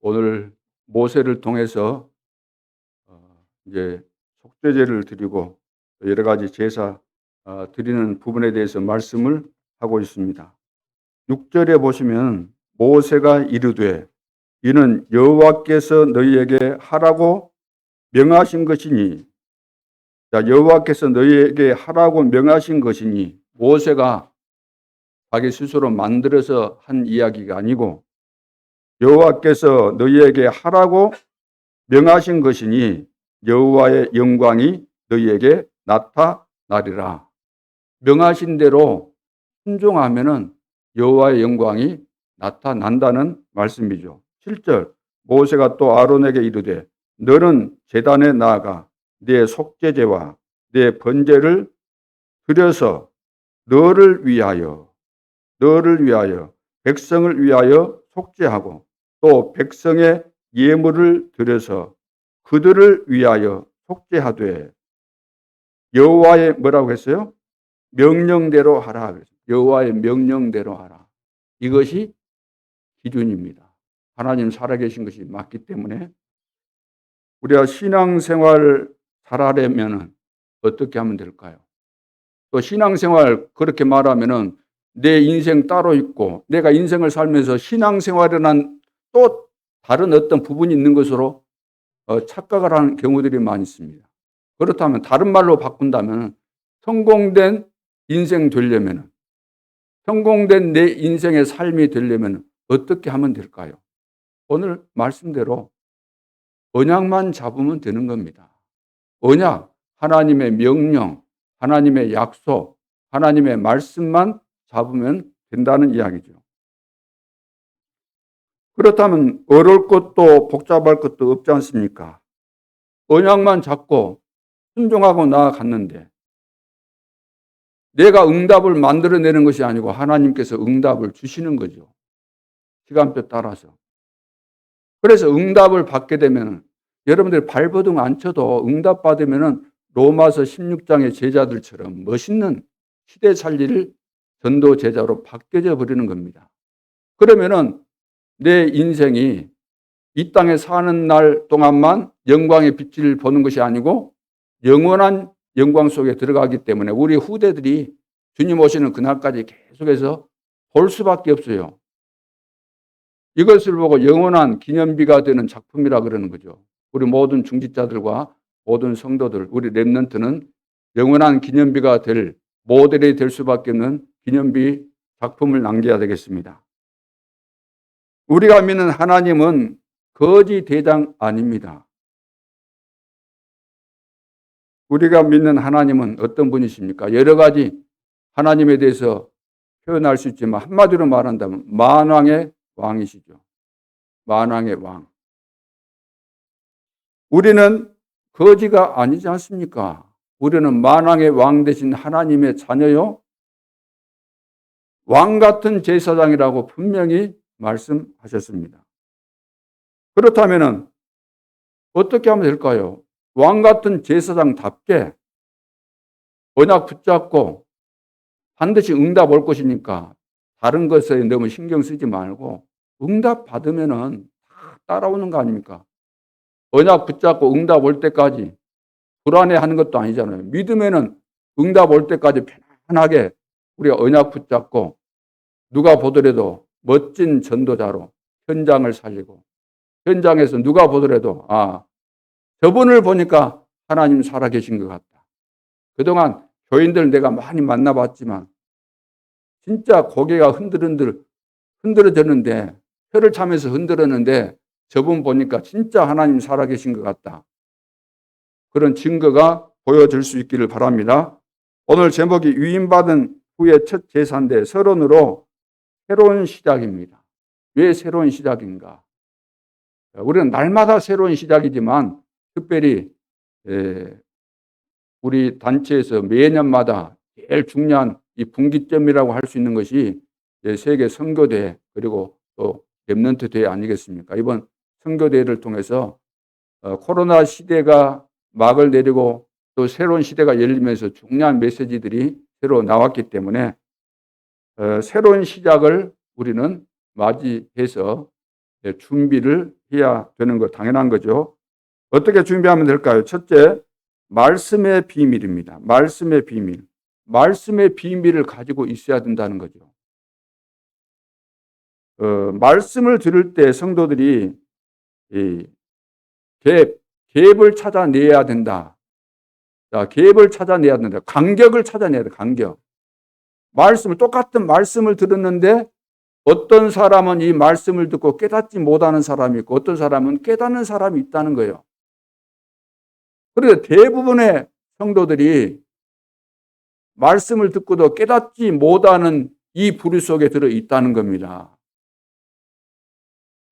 오늘 모세를 통해서 이제 속죄제를 드리고 여러 가지 제사 드리는 부분에 대해서 말씀을 하고 있습니다. 6절에 보시면 모세가 이르되 이는 여호와께서 너희에게 하라고 명하신 것이니, 자, 여호와께서 너희에게 하라고 명하신 것이니, 모세가 자기 스스로 만들어서 한 이야기가 아니고 여호와께서 너희에게 하라고 명하신 것이니 여호와의 영광이 너희에게 나타나리라. 명하신 대로 순종하면은 여호와의 영광이 나타난다는 말씀이죠. 7절 모세가 또 아론에게 이르되 너는 제단에 나아가 네 속죄제와 네 번제를 드려서 너를 위하여 백성을 위하여 속죄하고 또 백성의 예물을 드려서 그들을 위하여 속죄하되 여호와의 뭐라고 했어요? 명령대로 하라. 여호와의 명령대로 하라. 이것이 기준입니다. 하나님 살아계신 것이 맞기 때문에 우리가 신앙생활 잘하려면 어떻게 하면 될까요? 또 신앙생활 그렇게 말하면은 내 인생 따로 있고 내가 인생을 살면서 신앙생활이란 또 다른 어떤 부분이 있는 것으로 착각을 하는 경우들이 많이 있습니다. 그렇다면 다른 말로 바꾼다면 성공된 인생 되려면, 성공된 내 인생의 삶이 되려면 어떻게 하면 될까요? 오늘 말씀대로 언약만 잡으면 되는 겁니다. 언약, 하나님의 명령, 하나님의 약속, 하나님의 말씀만 잡으면 된다는 이야기죠. 그렇다면 어려울 것도 복잡할 것도 없지 않습니까? 언약만 잡고 순종하고 나아갔는데 내가 응답을 만들어내는 것이 아니고 하나님께서 응답을 주시는 거죠. 시간표 따라서. 그래서 응답을 받게 되면 여러분들이 발버둥 안 쳐도 응답 받으면 로마서 16장의 제자들처럼 멋있는 시대 살릴 전도 제자로 바뀌어져 버리는 겁니다. 그러면은 내 인생이 이 땅에 사는 날 동안만 영광의 빛을 보는 것이 아니고 영원한 영광 속에 들어가기 때문에 우리 후대들이 주님 오시는 그날까지 계속해서 볼 수밖에 없어요. 이것을 보고 영원한 기념비가 되는 작품이라 그러는 거죠. 우리 모든 중직자들과 모든 성도들, 우리 렘넌트는 영원한 기념비가 될 모델이 될 수밖에 없는 기념비 작품을 남겨야 되겠습니다. 우리가 믿는 하나님은 거지 대장 아닙니다. 우리가 믿는 하나님은 어떤 분이십니까? 여러 가지 하나님에 대해서 표현할 수 있지만 한마디로 말한다면 만왕의 왕이시죠. 만왕의 왕. 우리는 거지가 아니지 않습니까? 우리는 만왕의 왕 되신 하나님의 자녀요. 왕 같은 제사장이라고 분명히 말씀하셨습니다. 그렇다면 어떻게 하면 될까요? 왕 같은 제사장답게 언약 붙잡고 반드시 응답 올 것이니까 다른 것에 너무 신경 쓰지 말고 응답 받으면은 다 따라오는 거 아닙니까? 언약 붙잡고 응답 올 때까지 불안해하는 것도 아니잖아요. 믿으면은 응답 올 때까지 편안하게 우리가 언약 붙잡고 누가 보더라도 멋진 전도자로 현장을 살리고 현장에서 누가 보더라도 저분을 보니까 하나님 살아계신 것 같다. 그동안 교인들 내가 많이 만나봤지만 진짜 고개가 흔들어졌는데 혀를 차면서 흔들었는데 저분 보니까 진짜 하나님 살아계신 것 같다. 그런 증거가 보여질 수 있기를 바랍니다. 오늘 제목이 위임받은 후의 첫 제사인데 서론으로 새로운 시작입니다. 왜 새로운 시작인가? 우리는 날마다 새로운 시작이지만 특별히 우리 단체에서 매년마다 제일 중요한 이 분기점이라고 할 수 있는 것이 세계 선교대회 그리고 또 렘넌트 대회 아니겠습니까? 이번 선교대회를 통해서 코로나 시대가 막을 내리고 또 새로운 시대가 열리면서 중요한 메시지들이 새로 나왔기 때문에 새로운 시작을 우리는 맞이해서 준비를 준비해야 되는 거 당연한 거죠. 어떻게 준비하면 될까요? 첫째, 말씀의 비밀입니다. 말씀의 비밀. 말씀의 비밀을 가지고 있어야 된다는 거죠. 말씀을 들을 때 성도들이 이 갭을 찾아내야 된다. 자, 갭을 찾아내야 된다. 간격을 찾아내야 돼, 간격. 똑같은 말씀을 들었는데 어떤 사람은 이 말씀을 듣고 깨닫지 못하는 사람이 있고 어떤 사람은 깨닫는 사람이 있다는 거예요. 그래서 대부분의 성도들이 말씀을 듣고도 깨닫지 못하는 이 부류 속에 들어 있다는 겁니다.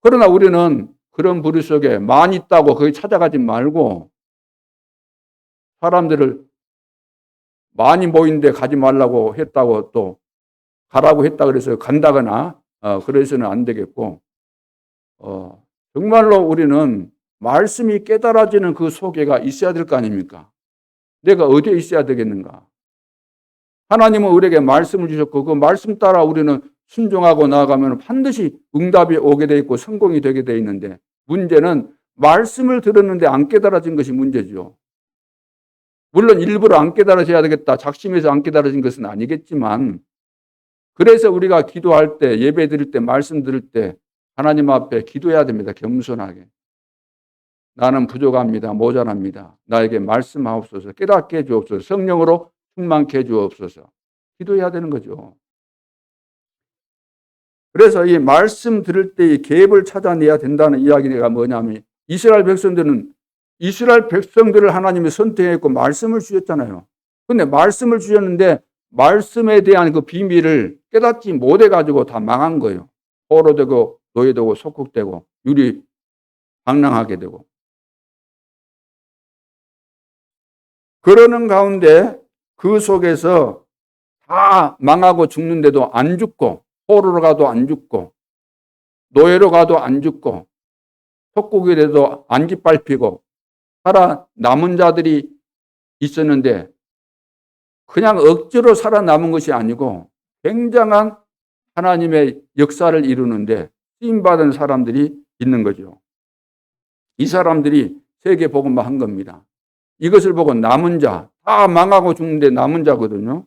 그러나 우리는 그런 부류 속에 많이 있다고 거기 찾아가지 말고 사람들을 많이 모인데 가지 말라고 했다고 또 가라고 했다 그래서 간다거나 그래서는 안 되겠고 정말로 우리는 말씀이 깨달아지는 그 소개가 있어야 될 거 아닙니까? 내가 어디에 있어야 되겠는가? 하나님은 우리에게 말씀을 주셨고 그 말씀 따라 우리는 순종하고 나아가면 반드시 응답이 오게 돼 있고 성공이 되게 돼 있는데 문제는 말씀을 들었는데 안 깨달아진 것이 문제죠. 물론 일부러 안 깨달아져야 되겠다. 작심해서 안 깨달아진 것은 아니겠지만 그래서 우리가 기도할 때 예배 드릴 때 말씀 들을 때 하나님 앞에 기도해야 됩니다. 겸손하게. 나는 부족합니다. 모자랍니다. 나에게 말씀하옵소서. 깨닫게 해주옵소서. 성령으로 충만케 해주옵소서. 기도해야 되는 거죠. 그래서 이 말씀 들을 때 이 갭을 찾아내야 된다는 이야기가 뭐냐면 이스라엘 백성들을 하나님이 선택했고 말씀을 주셨잖아요. 근데 말씀을 주셨는데 말씀에 대한 그 비밀을 깨닫지 못해가지고 다 망한 거예요. 포로되고 노예되고 속국되고 유리 방랑하게 되고. 그러는 가운데 그 속에서 다 망하고 죽는데도 안 죽고 포로로 가도 안 죽고 노예로 가도 안 죽고 속국이 돼도 안 짓밟히고 살아남은 자들이 있었는데 그냥 억지로 살아남은 것이 아니고 굉장한 하나님의 역사를 이루는데 쓰임받은 사람들이 있는 거죠. 이 사람들이 세계복음화 한 겁니다. 이것을 보고 남은 자, 다 망하고 죽는데 남은 자거든요.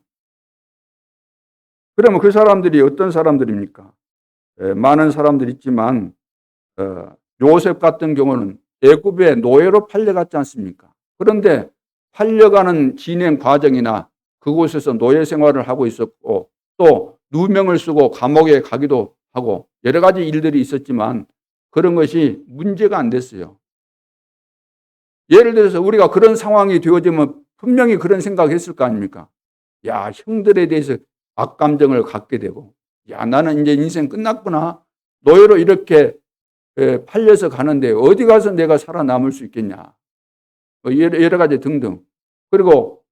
그러면 그 사람들이 어떤 사람들입니까? 많은 사람들이 있지만 요셉 같은 경우는 애굽의 노예로 팔려갔지 않습니까? 그런데 팔려가는 진행 과정이나 그곳에서 노예 생활을 하고 있었고 또 누명을 쓰고 감옥에 가기도 하고 여러 가지 일들이 있었지만 그런 것이 문제가 안 됐어요. 예를 들어서 우리가 그런 상황이 되어지면 분명히 그런 생각을 했을 거 아닙니까? 야, 형들에 대해서 악감정을 갖게 되고 야, 나는 이제 인생 끝났구나. 노예로 이렇게 팔려서 가는데 어디 가서 내가 살아남을 수 있겠냐. 여러 가지 등등. 그리고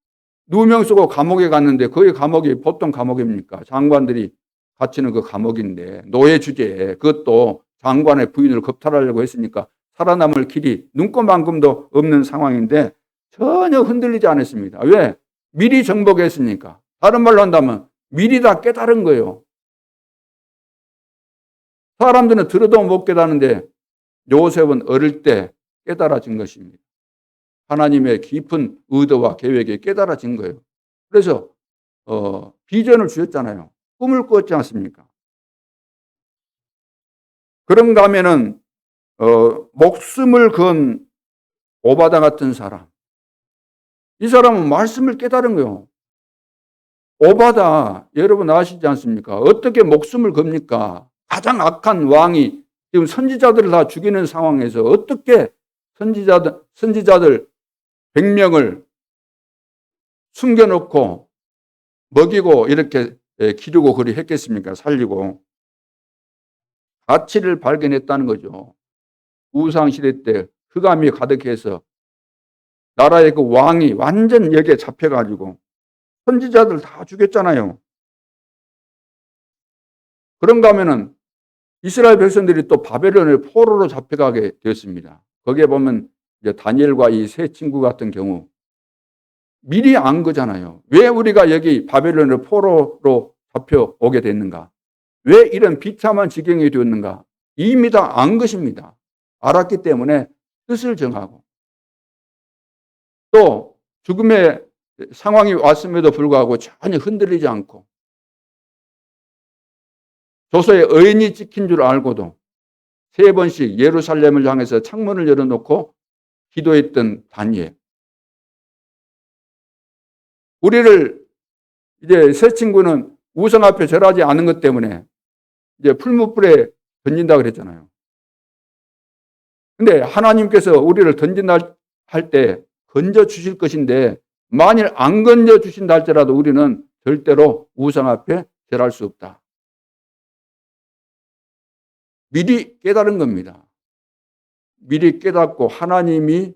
누명 쓰고 감옥에 갔는데 거기 감옥이 보통 감옥입니까? 장관들이 갇히는 그 감옥인데 노예 주제에 그것도 장관의 부인을 겁탈하려고 했으니까 살아남을 길이 눈꼽만큼도 없는 상황인데 전혀 흔들리지 않았습니다. 왜? 미리 정복했으니까. 다른 말로 한다면 미리 다 깨달은 거예요. 사람들은 들어도 못 깨닫는데 요셉은 어릴 때 깨달아진 것입니다. 하나님의 깊은 의도와 계획이 깨달아진 거예요. 그래서 비전을 주셨잖아요. 꿈을 꾸었지 않습니까? 그런가 하면은 목숨을 건 오바다 같은 사람. 이 사람은 말씀을 깨달은 거예요. 오바다 여러분 아시지 않습니까? 어떻게 목숨을 겁니까? 가장 악한 왕이 지금 선지자들을 다 죽이는 상황에서 어떻게 선지자들 100명을 숨겨놓고 먹이고 이렇게 기르고 그리 했겠습니까? 살리고. 가치를 발견했다는 거죠. 우상시대 때 흑암이 가득해서 나라의 그 왕이 완전 여기에 잡혀가지고 선지자들 다 죽였잖아요. 그런가 하면은 이스라엘 백성들이 또 바벨론의 포로로 잡혀가게 되었습니다. 거기에 보면 이제 다니엘과 이 세 친구 같은 경우 미리 안 거잖아요. 왜 우리가 여기 바벨론의 포로로 잡혀오게 됐는가? 왜 이런 비참한 지경이 되었는가? 이미 다 안 것입니다. 알았기 때문에 뜻을 정하고, 또 죽음의 상황이 왔음에도 불구하고 전혀 흔들리지 않고, 조서에 의인이 찍힌 줄 알고도 3번씩 예루살렘을 향해서 창문을 열어놓고 기도했던 다니엘. 우리를 이제 새 친구는 우상 앞에 절하지 않은 것 때문에 이제 풀무불에 던진다 그랬잖아요. 근데 하나님께서 우리를 던진다 할 때 건져 주실 것인데, 만일 안 건져 주신다 할지라도 우리는 절대로 우상 앞에 절할 수 없다. 미리 깨달은 겁니다. 미리 깨닫고 하나님이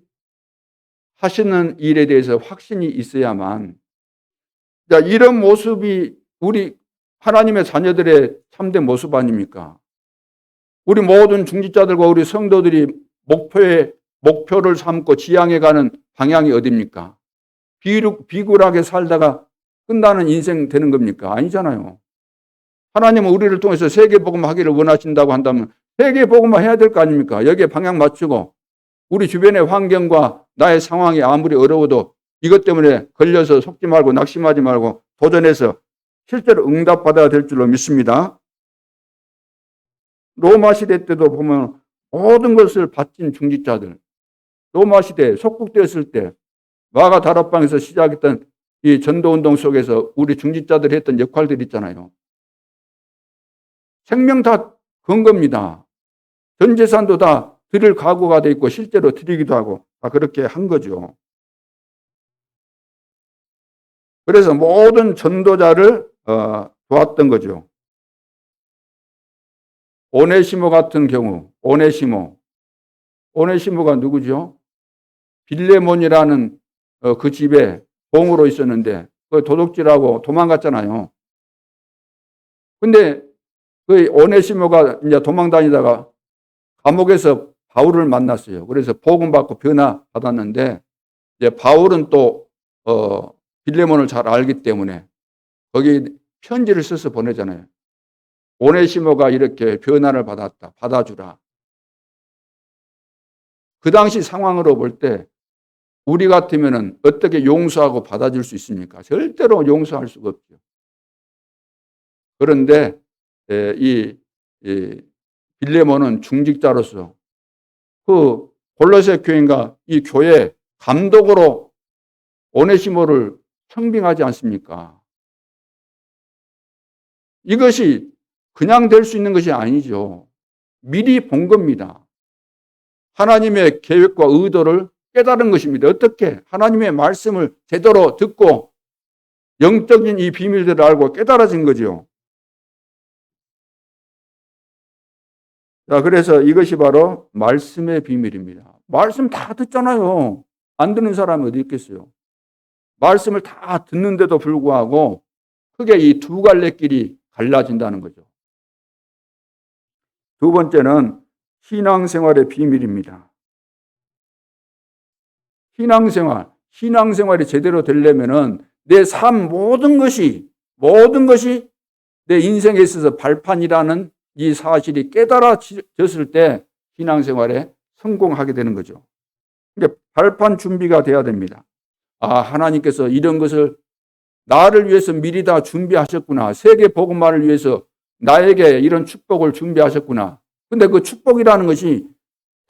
하시는 일에 대해서 확신이 있어야만, 자, 이런 모습이 우리 하나님의 자녀들의 참된 모습 아닙니까? 우리 모든 중직자들과 우리 성도들이 목표를 삼고 지향해 가는 방향이 어디입니까? 비굴하게 살다가 끝나는 인생 되는 겁니까? 아니잖아요. 하나님은 우리를 통해서 세계복음 하기를 원하신다고 한다면 세계복음 해야 될 거 아닙니까? 여기에 방향 맞추고, 우리 주변의 환경과 나의 상황이 아무리 어려워도 이것 때문에 걸려서 속지 말고 낙심하지 말고 도전해서 실제로 응답받아야 될 줄로 믿습니다. 로마 시대 때도 보면 모든 것을 바친 중직자들, 로마 시대 속국되었을 때 마가 다락방에서 시작했던 이 전도운동 속에서 우리 중직자들이 했던 역할들이 있잖아요. 생명 다 건 겁니다. 전 재산도 다 드릴 각오가 돼 있고 실제로 드리기도 하고 다 그렇게 한 거죠. 그래서 모든 전도자를 도왔던 거죠. 오네시모 같은 경우, 오네시모가 누구죠? 빌레몬이라는 그 집에 봉으로 있었는데 그 도둑질하고 도망갔잖아요. 근데 그 오네시모가 이제 도망 다니다가 감옥에서 바울을 만났어요. 그래서 복음 받고 변화 받았는데, 이제 바울은 또 빌레몬을 잘 알기 때문에 거기 편지를 써서 보내잖아요. 오네시모가 이렇게 변화를 받았다. 받아주라. 그 당시 상황으로 볼 때 우리 같으면은 어떻게 용서하고 받아줄 수 있습니까? 절대로 용서할 수가 없죠. 그런데 이 빌레몬은 중직자로서 그 골로새 교인과 이 교회 감독으로 오네시모를 청빙하지 않습니까? 이것이 그냥 될 수 있는 것이 아니죠. 미리 본 겁니다. 하나님의 계획과 의도를 깨달은 것입니다. 어떻게? 하나님의 말씀을 제대로 듣고 영적인 이 비밀들을 알고 깨달아진 거죠. 자, 그래서 이것이 바로 말씀의 비밀입니다. 말씀 다 듣잖아요. 안 듣는 사람이 어디 있겠어요? 말씀을 다 듣는데도 불구하고 크게 이 두 갈래 길이 갈라진다는 거죠. 두 번째는 신앙생활의 비밀입니다. 신앙생활이 제대로 되려면은 내 삶 모든 것이 내 인생에 있어서 발판이라는 이 사실이 깨달아졌을 때 신앙생활에 성공하게 되는 거죠. 그러니까 발판 준비가 돼야 됩니다. 아, 하나님께서 이런 것을 나를 위해서 미리 다 준비하셨구나. 세계 복음화를 위해서 나에게 이런 축복을 준비하셨구나. 근데 그 축복이라는 것이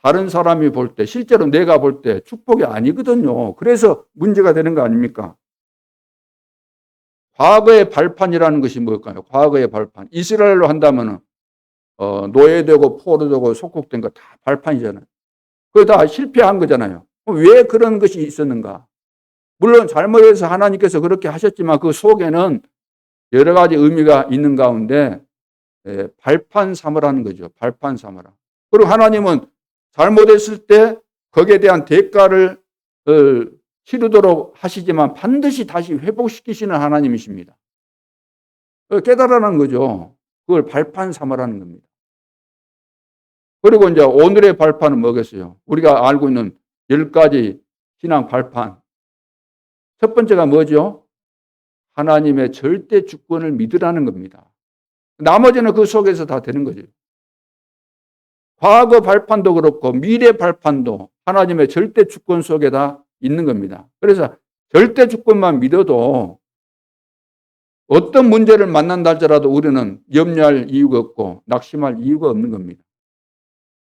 다른 사람이 볼 때, 실제로 내가 볼 때 축복이 아니거든요. 그래서 문제가 되는 거 아닙니까? 과거의 발판이라는 것이 뭘까요? 과거의 발판. 이스라엘로 한다면 노예되고 포로되고 속국된 거 다 발판이잖아요. 그거 다 실패한 거잖아요. 왜 그런 것이 있었는가? 물론 잘못해서 하나님께서 그렇게 하셨지만 그 속에는 여러 가지 의미가 있는 가운데 발판 삼으라는 거죠. 발판 삼으라. 그리고 하나님은 잘못했을 때 거기에 대한 대가를 치르도록 하시지만 반드시 다시 회복시키시는 하나님이십니다. 깨달으라는 거죠. 그걸 발판 삼으라는 겁니다. 그리고 이제 오늘의 발판은 뭐겠어요? 우리가 알고 있는 10가지 신앙 발판. 첫 번째가 뭐죠? 하나님의 절대 주권을 믿으라는 겁니다. 나머지는 그 속에서 다 되는 거죠. 과거 발판도 그렇고 미래 발판도 하나님의 절대 주권 속에 다 있는 겁니다. 그래서 절대 주권만 믿어도 어떤 문제를 만난다 할지라도 우리는 염려할 이유가 없고 낙심할 이유가 없는 겁니다.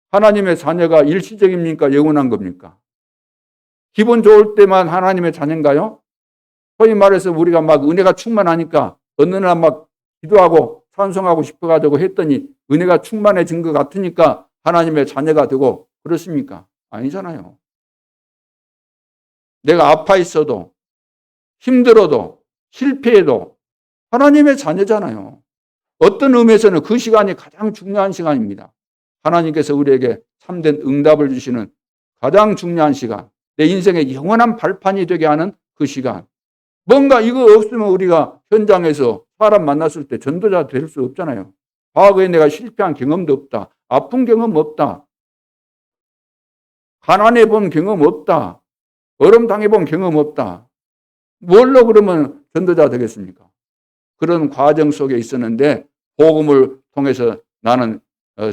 하나님의 자녀가 일시적입니까? 영원한 겁니까? 기분 좋을 때만 하나님의 자녀인가요? 소위 말해서 우리가 막 은혜가 충만하니까 어느 날 막 기도하고 찬송하고 싶어가지고 했더니 은혜가 충만해진 것 같으니까 하나님의 자녀가 되고 그렇습니까? 아니잖아요. 내가 아파 있어도 힘들어도 실패해도 하나님의 자녀잖아요. 어떤 의미에서는 그 시간이 가장 중요한 시간입니다. 하나님께서 우리에게 참된 응답을 주시는 가장 중요한 시간, 내 인생의 영원한 발판이 되게 하는 그 시간. 뭔가 이거 없으면 우리가 현장에서 사람 만났을 때 전도자 될 수 없잖아요. 과거에 내가 실패한 경험도 없다. 아픈 경험 없다. 가난해 본 경험 없다. 어려움 당해 본 경험 없다. 뭘로 그러면 전도자 되겠습니까? 그런 과정 속에 있었는데 복음을 통해서 나는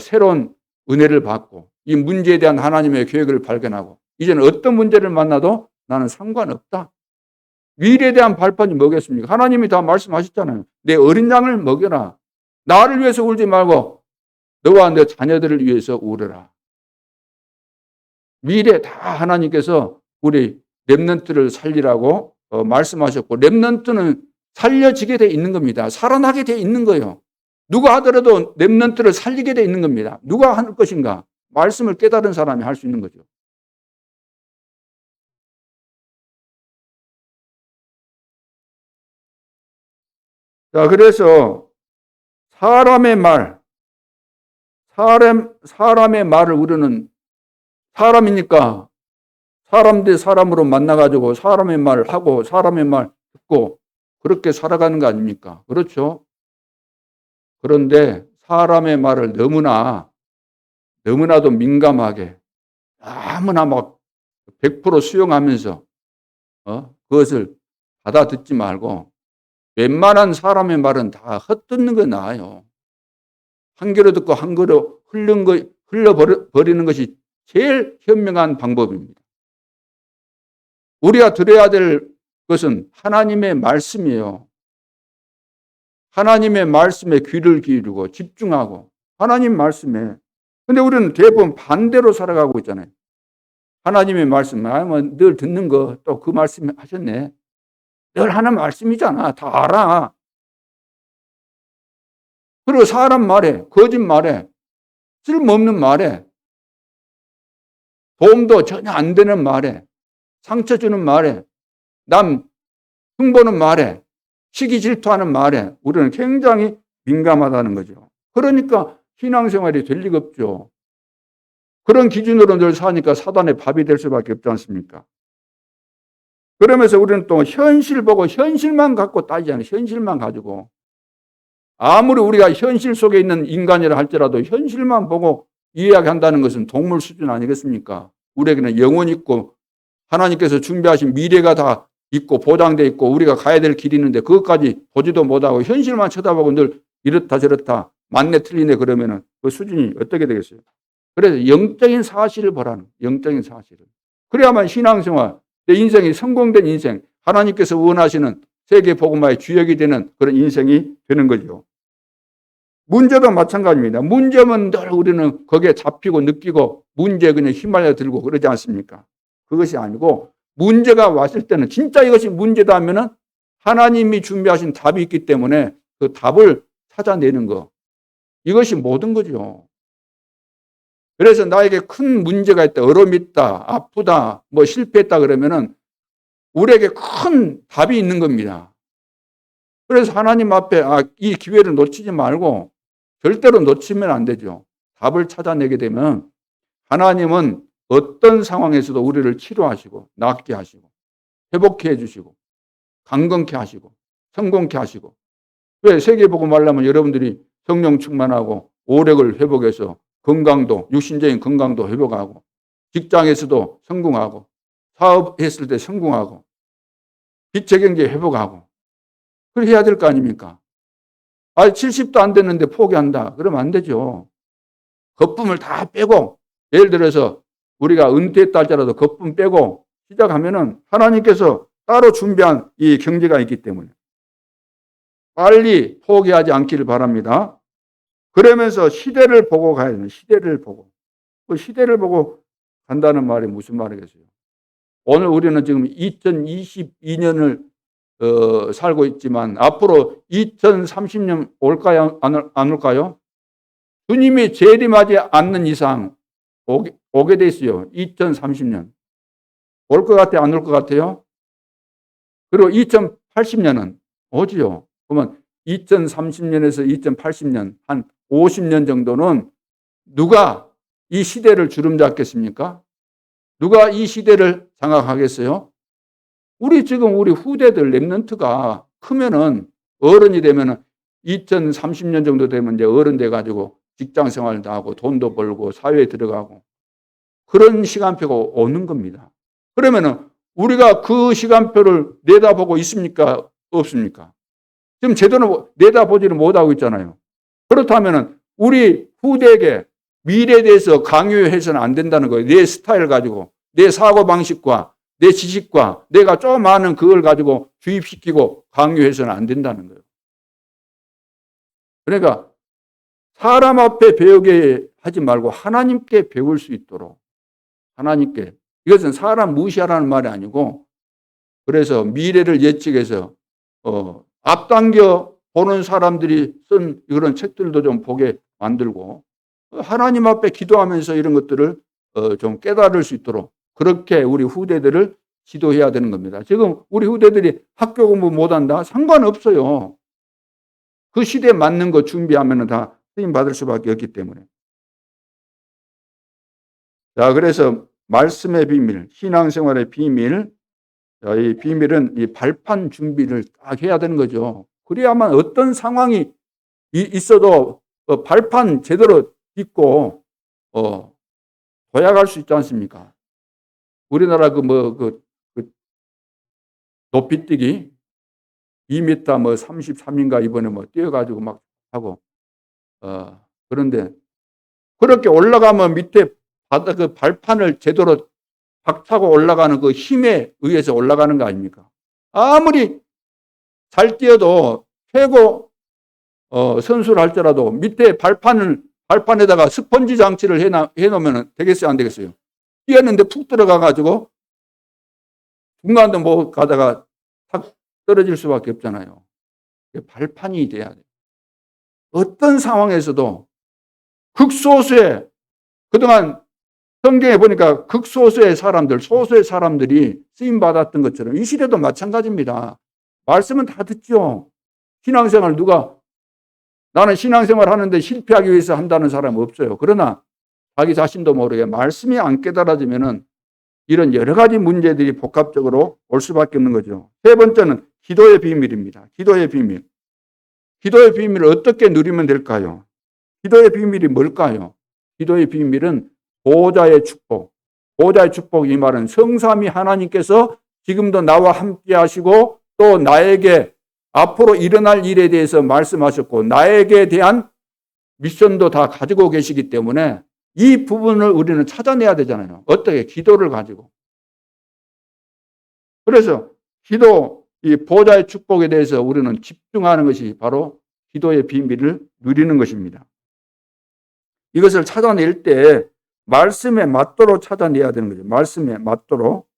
새로운 은혜를 받고 이 문제에 대한 하나님의 계획을 발견하고 이제는 어떤 문제를 만나도 나는 상관없다. 미래에 대한 발판이 뭐겠습니까? 하나님이 다 말씀하셨잖아요. 내 어린 양을 먹여라. 나를 위해서 울지 말고 너와 내 자녀들을 위해서 울어라. 미래 다 하나님께서 우리 렘넌트를 살리라고 말씀하셨고 렘넌트는 살려지게 돼 있는 겁니다. 살아나게 돼 있는 거예요. 누가 하더라도 렘넌트를 살리게 돼 있는 겁니다. 누가 할 것인가? 말씀을 깨달은 사람이 할 수 있는 거죠. 자, 그래서 사람의 말을 우리는 사람이니까 사람 대 사람으로 만나가지고 사람의 말을 하고 사람의 말 듣고 그렇게 살아가는 거 아닙니까? 그렇죠? 그런데 사람의 말을 너무나도 민감하게 아무나 막 100% 수용하면서 그것을 받아 듣지 말고 웬만한 사람의 말은 다 헛듣는 게 나아요. 한 귀로 듣고 한 귀로 흘려버리는 것이 제일 현명한 방법입니다. 우리가 들어야 될 것은 하나님의 말씀이에요. 하나님의 말씀에 귀를 기울이고 집중하고 하나님 말씀에. 근데 우리는 대부분 반대로 살아가고 있잖아요. 하나님의 말씀, 늘 듣는 거 또 그 말씀 하셨네. 늘 하는 말씀이잖아. 다 알아. 그리고 사람 말에, 거짓말에, 쓸모없는 말에, 도움도 전혀 안 되는 말에, 상처 주는 말에, 남 흉보는 말에, 시기 질투하는 말에 우리는 굉장히 민감하다는 거죠. 그러니까 신앙생활이 될 리가 없죠. 그런 기준으로 늘 사니까 사단의 밥이 될 수밖에 없지 않습니까? 그러면서 우리는 또 현실 보고 현실만 갖고 따지잖아요. 현실만 가지고. 아무리 우리가 현실 속에 있는 인간이라 할지라도 현실만 보고 이야기한다는 것은 동물 수준 아니겠습니까? 우리에게는 영혼이 있고 하나님께서 준비하신 미래가 다 있고 보장되어 있고 우리가 가야 될 길이 있는데 그것까지 보지도 못하고 현실만 쳐다보고 늘 이렇다 저렇다 맞네 틀리네 그러면은 그 수준이 어떻게 되겠어요? 그래서 영적인 사실을 보라는 영적인 사실을. 그래야만 신앙생활, 내 인생이 성공된 인생, 하나님께서 원하시는 세계 복음화의 주역이 되는 그런 인생이 되는 거죠. 문제도 마찬가지입니다. 문제면 늘 우리는 거기에 잡히고 느끼고 문제에 그냥 휘말려 들고 그러지 않습니까? 그것이 아니고 문제가 왔을 때는 진짜 이것이 문제다 하면은 하나님이 준비하신 답이 있기 때문에 그 답을 찾아내는 거. 이것이 모든 거죠. 그래서 나에게 큰 문제가 있다, 어려움이 있다, 아프다, 뭐 실패했다 그러면은 우리에게 큰 답이 있는 겁니다. 그래서 하나님 앞에 이 기회를 놓치지 말고 절대로 놓치면 안 되죠. 답을 찾아내게 되면 하나님은 어떤 상황에서도 우리를 치료하시고 낫게 하시고 회복해 해 주시고 강건케 하시고 성공케 하시고. 왜 세계복음 하려면 여러분들이 성령 충만하고 오력을 회복해서 건강도 육신적인 건강도 회복하고 직장에서도 성공하고 사업했을 때 성공하고 빛의 경제 회복하고 그렇게 해야 될 거 아닙니까? 70도 안 됐는데 포기한다. 그러면 안 되죠. 거품을 다 빼고, 예를 들어서 우리가 은퇴했다 할지라도 거품 빼고 시작하면은 하나님께서 따로 준비한 이 경제가 있기 때문에 빨리 포기하지 않기를 바랍니다. 그러면서 시대를 보고 가야 돼요. 시대를 보고. 그 시대를 보고 간다는 말이 무슨 말이겠어요? 오늘 우리는 지금 2022년을 살고 있지만 앞으로 2030년 올까요? 안 올까요? 주님이 재림하지 않는 이상 오게 돼 있어요. 2030년. 올 것 같아요? 안 올 것 같아요? 그리고 2080년은 오지요. 그러면 2030년에서 2080년, 한 50년 정도는 누가 이 시대를 주름잡겠습니까? 누가 이 시대를 장악하겠어요? 우리 후대들 랩런트가 크면은 어른이 되면은 2030년 정도 되면 이제 어른 돼가지고 직장 생활도 하고 돈도 벌고 사회에 들어가고 그런 시간표가 오는 겁니다. 그러면은 우리가 그 시간표를 내다보고 있습니까? 없습니까? 지금 제대로 내다보지를 못하고 있잖아요. 그렇다면은 우리 후대에게 미래에 대해서 강요해서는 안 된다는 거예요. 내 스타일 가지고, 내 사고방식과 내 지식과 내가 좀 아는 그걸 가지고 주입시키고 강요해서는 안 된다는 거예요. 그러니까 사람 앞에 배우게 하지 말고 하나님께 배울 수 있도록 하나님께. 이것은 사람 무시하라는 말이 아니고 그래서 미래를 예측해서 앞당겨 보는 사람들이 쓴 이런 책들도 좀 보게 만들고 하나님 앞에 기도하면서 이런 것들을 좀 깨달을 수 있도록 그렇게 우리 후대들을 지도해야 되는 겁니다. 지금 우리 후대들이 학교 공부 못한다? 상관없어요. 그 시대에 맞는 거 준비하면 다 쓰임 받을 수밖에 없기 때문에. 자, 그래서 말씀의 비밀, 신앙생활의 비밀, 이 비밀은 이 발판 준비를 딱 해야 되는 거죠. 그래야만 어떤 상황이 있어도 발판 제대로 딛고 도약할 수 있지 않습니까? 우리나라 그 높이뛰기 2m 뭐 33인가 이번에 뭐 뛰어가지고 막 하고 그런데 그렇게 올라가면 밑에 바다 그 발판을 제대로 박차고 올라가는 그 힘에 의해서 올라가는 거 아닙니까? 아무리 잘 뛰어도 최고 선수를 할지라도 밑에 발판에다가 스펀지 장치를 해놓으면 되겠어요? 안 되겠어요? 뛰었는데 푹 들어가가지고 중간도 못 가다가 탁 떨어질 수밖에 없잖아요. 발판이 돼야 돼요. 어떤 상황에서도 극소수의 그동안 성경에 보니까 극소수의 사람들, 소수의 사람들이 쓰임받았던 것처럼 이 시대도 마찬가지입니다. 말씀은 다 듣죠. 신앙생활 나는 신앙생활 하는데 실패하기 위해서 한다는 사람 없어요. 그러나 자기 자신도 모르게 말씀이 안 깨달아지면은 이런 여러 가지 문제들이 복합적으로 올 수밖에 없는 거죠. 세 번째는 기도의 비밀입니다. 기도의 비밀. 기도의 비밀을 어떻게 누리면 될까요? 기도의 비밀이 뭘까요? 기도의 비밀은 보호자의 축복. 보호자의 축복 이 말은 성삼위 하나님께서 지금도 나와 함께 하시고 또 나에게 앞으로 일어날 일에 대해서 말씀하셨고 나에게 대한 미션도 다 가지고 계시기 때문에 이 부분을 우리는 찾아내야 되잖아요. 어떻게? 기도를 가지고. 그래서 이 보호자의 축복에 대해서 우리는 집중하는 것이 바로 기도의 비밀을 누리는 것입니다. 이것을 찾아낼 때 말씀에 맞도록 찾아내야 되는 거죠. 말씀에 맞도록.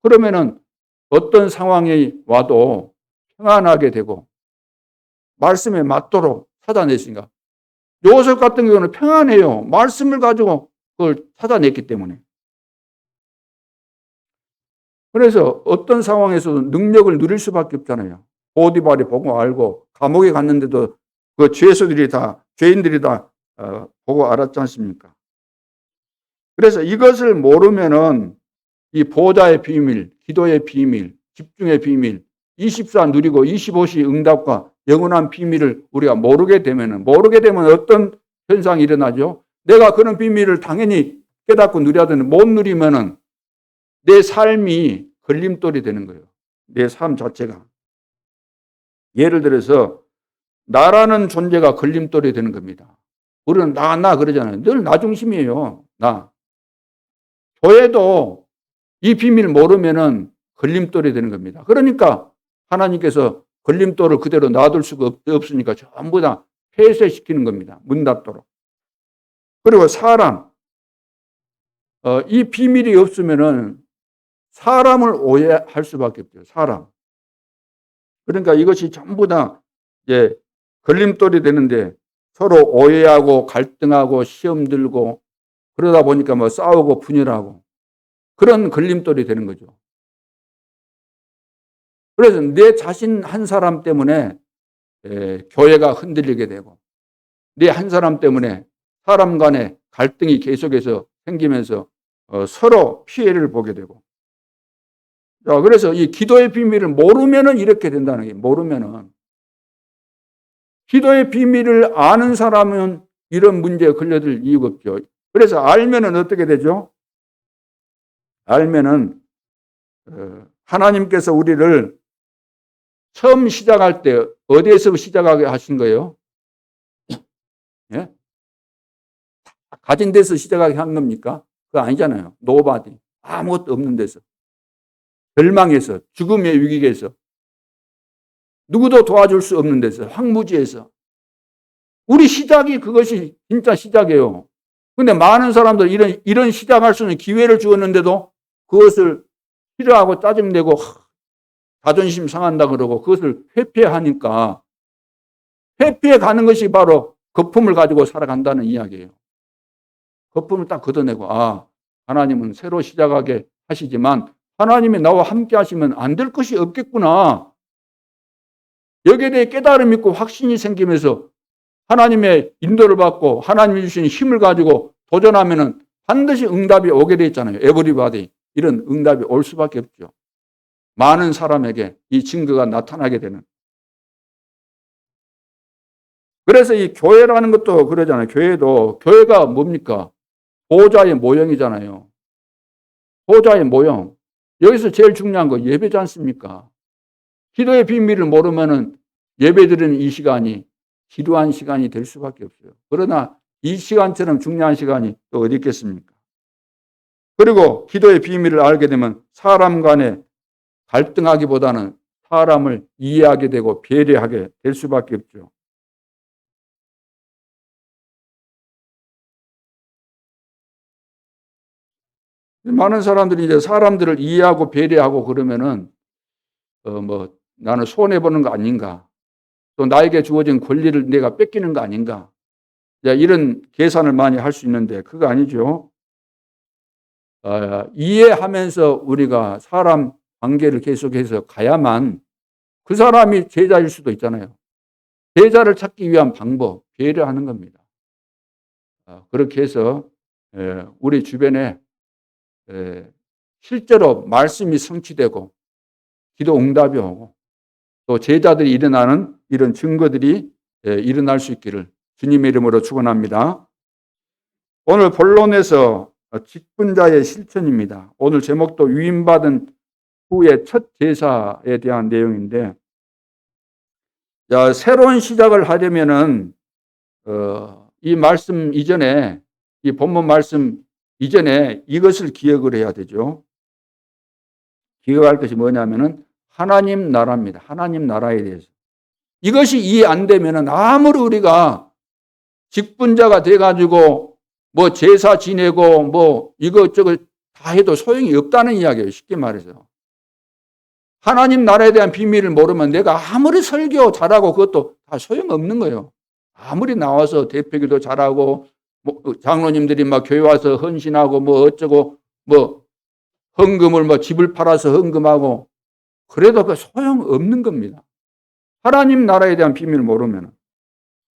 그러면은 어떤 상황이 와도 평안하게 되고 말씀에 맞도록 찾아냈으니까 요셉 같은 경우는 평안해요. 말씀을 가지고 그걸 찾아냈기 때문에. 그래서 어떤 상황에서도 능력을 누릴 수밖에 없잖아요. 보디발이 보고 알고 감옥에 갔는데도 그 죄인들이 다 보고 알았지 않습니까? 그래서 이것을 모르면은 이 보호자의 비밀, 기도의 비밀, 집중의 비밀, 24 누리고 25시 응답과 영원한 비밀을 우리가 모르게 되면 어떤 현상이 일어나죠? 내가 그런 비밀을 당연히 깨닫고 누려야 되는데 못 누리면은 내 삶이 걸림돌이 되는 거예요. 내 삶 자체가. 예를 들어서 나라는 존재가 걸림돌이 되는 겁니다. 우리는 나 그러잖아요. 늘 나 중심이에요. 나. 교회도 이 비밀을 모르면은 걸림돌이 되는 겁니다. 그러니까 하나님께서 걸림돌을 그대로 놔둘 수가 없으니까 전부 다 폐쇄시키는 겁니다. 문 닫도록. 그리고 사람. 이 비밀이 없으면은 사람을 오해할 수밖에 없죠. 사람. 그러니까 이것이 전부 다 이제 걸림돌이 되는데 서로 오해하고 갈등하고 시험 들고 그러다 보니까 뭐 싸우고 분열하고 그런 걸림돌이 되는 거죠. 그래서 내 자신 한 사람 때문에 교회가 흔들리게 되고 내 한 사람 때문에 사람 간의 갈등이 계속해서 생기면서 서로 피해를 보게 되고. 자, 그래서 이 기도의 비밀을 모르면은 이렇게 된다는 게 모르면은 기도의 비밀을 아는 사람은 이런 문제에 걸려들 이유가 없죠. 그래서 알면은 어떻게 되죠? 알면은 하나님께서 우리를 처음 시작할 때 어디에서 시작하게 하신 거예요? 예? 가진 데서 시작하게 한 겁니까? 그거 아니잖아요. 노바디. 아무것도 없는 데서. 절망에서, 죽음의 위기에서, 누구도 도와줄 수 없는 데서, 황무지에서. 우리 시작이 그것이 진짜 시작이에요. 근데 많은 사람들 이런 시작할 수 있는 기회를 주었는데도 그것을 싫어하고 짜증내고 자존심 상한다 그러고 그것을 회피하니까 회피해 가는 것이 바로 거품을 가지고 살아간다는 이야기예요. 거품을 딱 걷어내고 하나님은 새로 시작하게 하시지만 하나님이 나와 함께 하시면 안 될 것이 없겠구나. 여기에 대해 깨달음이 있고 확신이 생기면서 하나님의 인도를 받고 하나님이 주신 힘을 가지고 도전하면은 반드시 응답이 오게 돼 있잖아요. 에브리바디. 이런 응답이 올 수밖에 없죠. 많은 사람에게 이 증거가 나타나게 되는. 그래서 이 교회라는 것도 그러잖아요. 교회가 뭡니까? 보호자의 모형이잖아요. 보호자의 모형. 여기서 제일 중요한 거 예배지 않습니까? 기도의 비밀을 모르면은 예배드리는 이 시간이 지루한 시간이 될 수밖에 없어요. 그러나 이 시간처럼 중요한 시간이 또 어디 있겠습니까? 그리고 기도의 비밀을 알게 되면 사람 간에 갈등하기보다는 사람을 이해하게 되고 배려하게 될 수밖에 없죠. 많은 사람들이 이제 사람들을 이해하고 배려하고 그러면은 나는 손해 보는 거 아닌가? 또 나에게 주어진 권리를 내가 뺏기는 거 아닌가? 이런 계산을 많이 할 수 있는데 그거 아니죠. 이해하면서 우리가 사람 관계를 계속해서 가야만 그 사람이 제자일 수도 있잖아요. 제자를 찾기 위한 방법, 배려하는 겁니다. 그렇게 해서 우리 주변에 실제로 말씀이 성취되고 기도 응답이 오고 또 제자들이 일어나는 이런 증거들이 일어날 수 있기를 주님의 이름으로 축원합니다. 오늘 본론에서 직분자의 실천입니다. 오늘 제목도 위임받은 후의 첫 제사에 대한 내용인데, 새로운 시작을 하려면은 이 말씀 이전에, 이 본문 말씀 이전에 이것을 기억을 해야 되죠. 기억할 것이 뭐냐면은 하나님 나라입니다. 하나님 나라에 대해서. 이것이 이해 안 되면은 아무리 우리가 직분자가 돼가지고 뭐 제사 지내고 뭐 이것저것 다 해도 소용이 없다는 이야기예요. 쉽게 말해서. 하나님 나라에 대한 비밀을 모르면 내가 아무리 설교 잘하고 그것도 다 소용없는 거예요. 아무리 나와서 대표기도 잘하고 뭐 장로님들이 막 교회 와서 헌신하고 뭐 어쩌고 뭐 헌금을 뭐 집을 팔아서 헌금하고 그래도 그 소용없는 겁니다. 하나님 나라에 대한 비밀을 모르면.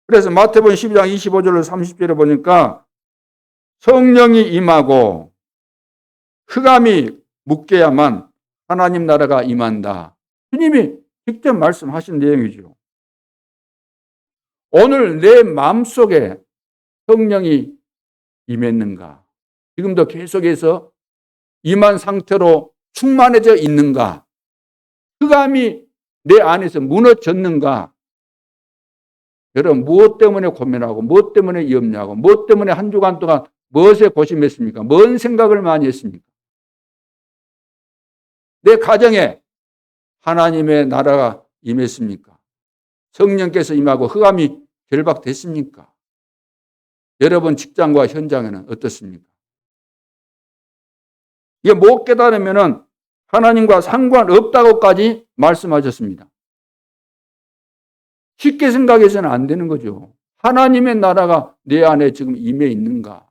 그래서 마태복음 12장 25절로 30절에 보니까 성령이 임하고 흑암이 묶여야만 하나님 나라가 임한다. 주님이 직접 말씀하신 내용이죠. 오늘 내 마음속에 성령이 임했는가? 지금도 계속해서 임한 상태로 충만해져 있는가? 흑암이 내 안에서 무너졌는가? 여러분 무엇 때문에 고민하고 무엇 때문에 염려하고 무엇 때문에 한 주간 동안 무엇에 고심했습니까? 뭔 생각을 많이 했습니까? 내 가정에 하나님의 나라가 임했습니까? 성령께서 임하고 흑암이 결박됐습니까? 여러분 직장과 현장에는 어떻습니까? 이게 못 깨달으면 하나님과 상관없다고까지 말씀하셨습니다. 쉽게 생각해서는 안 되는 거죠. 하나님의 나라가 내 안에 지금 임해 있는가?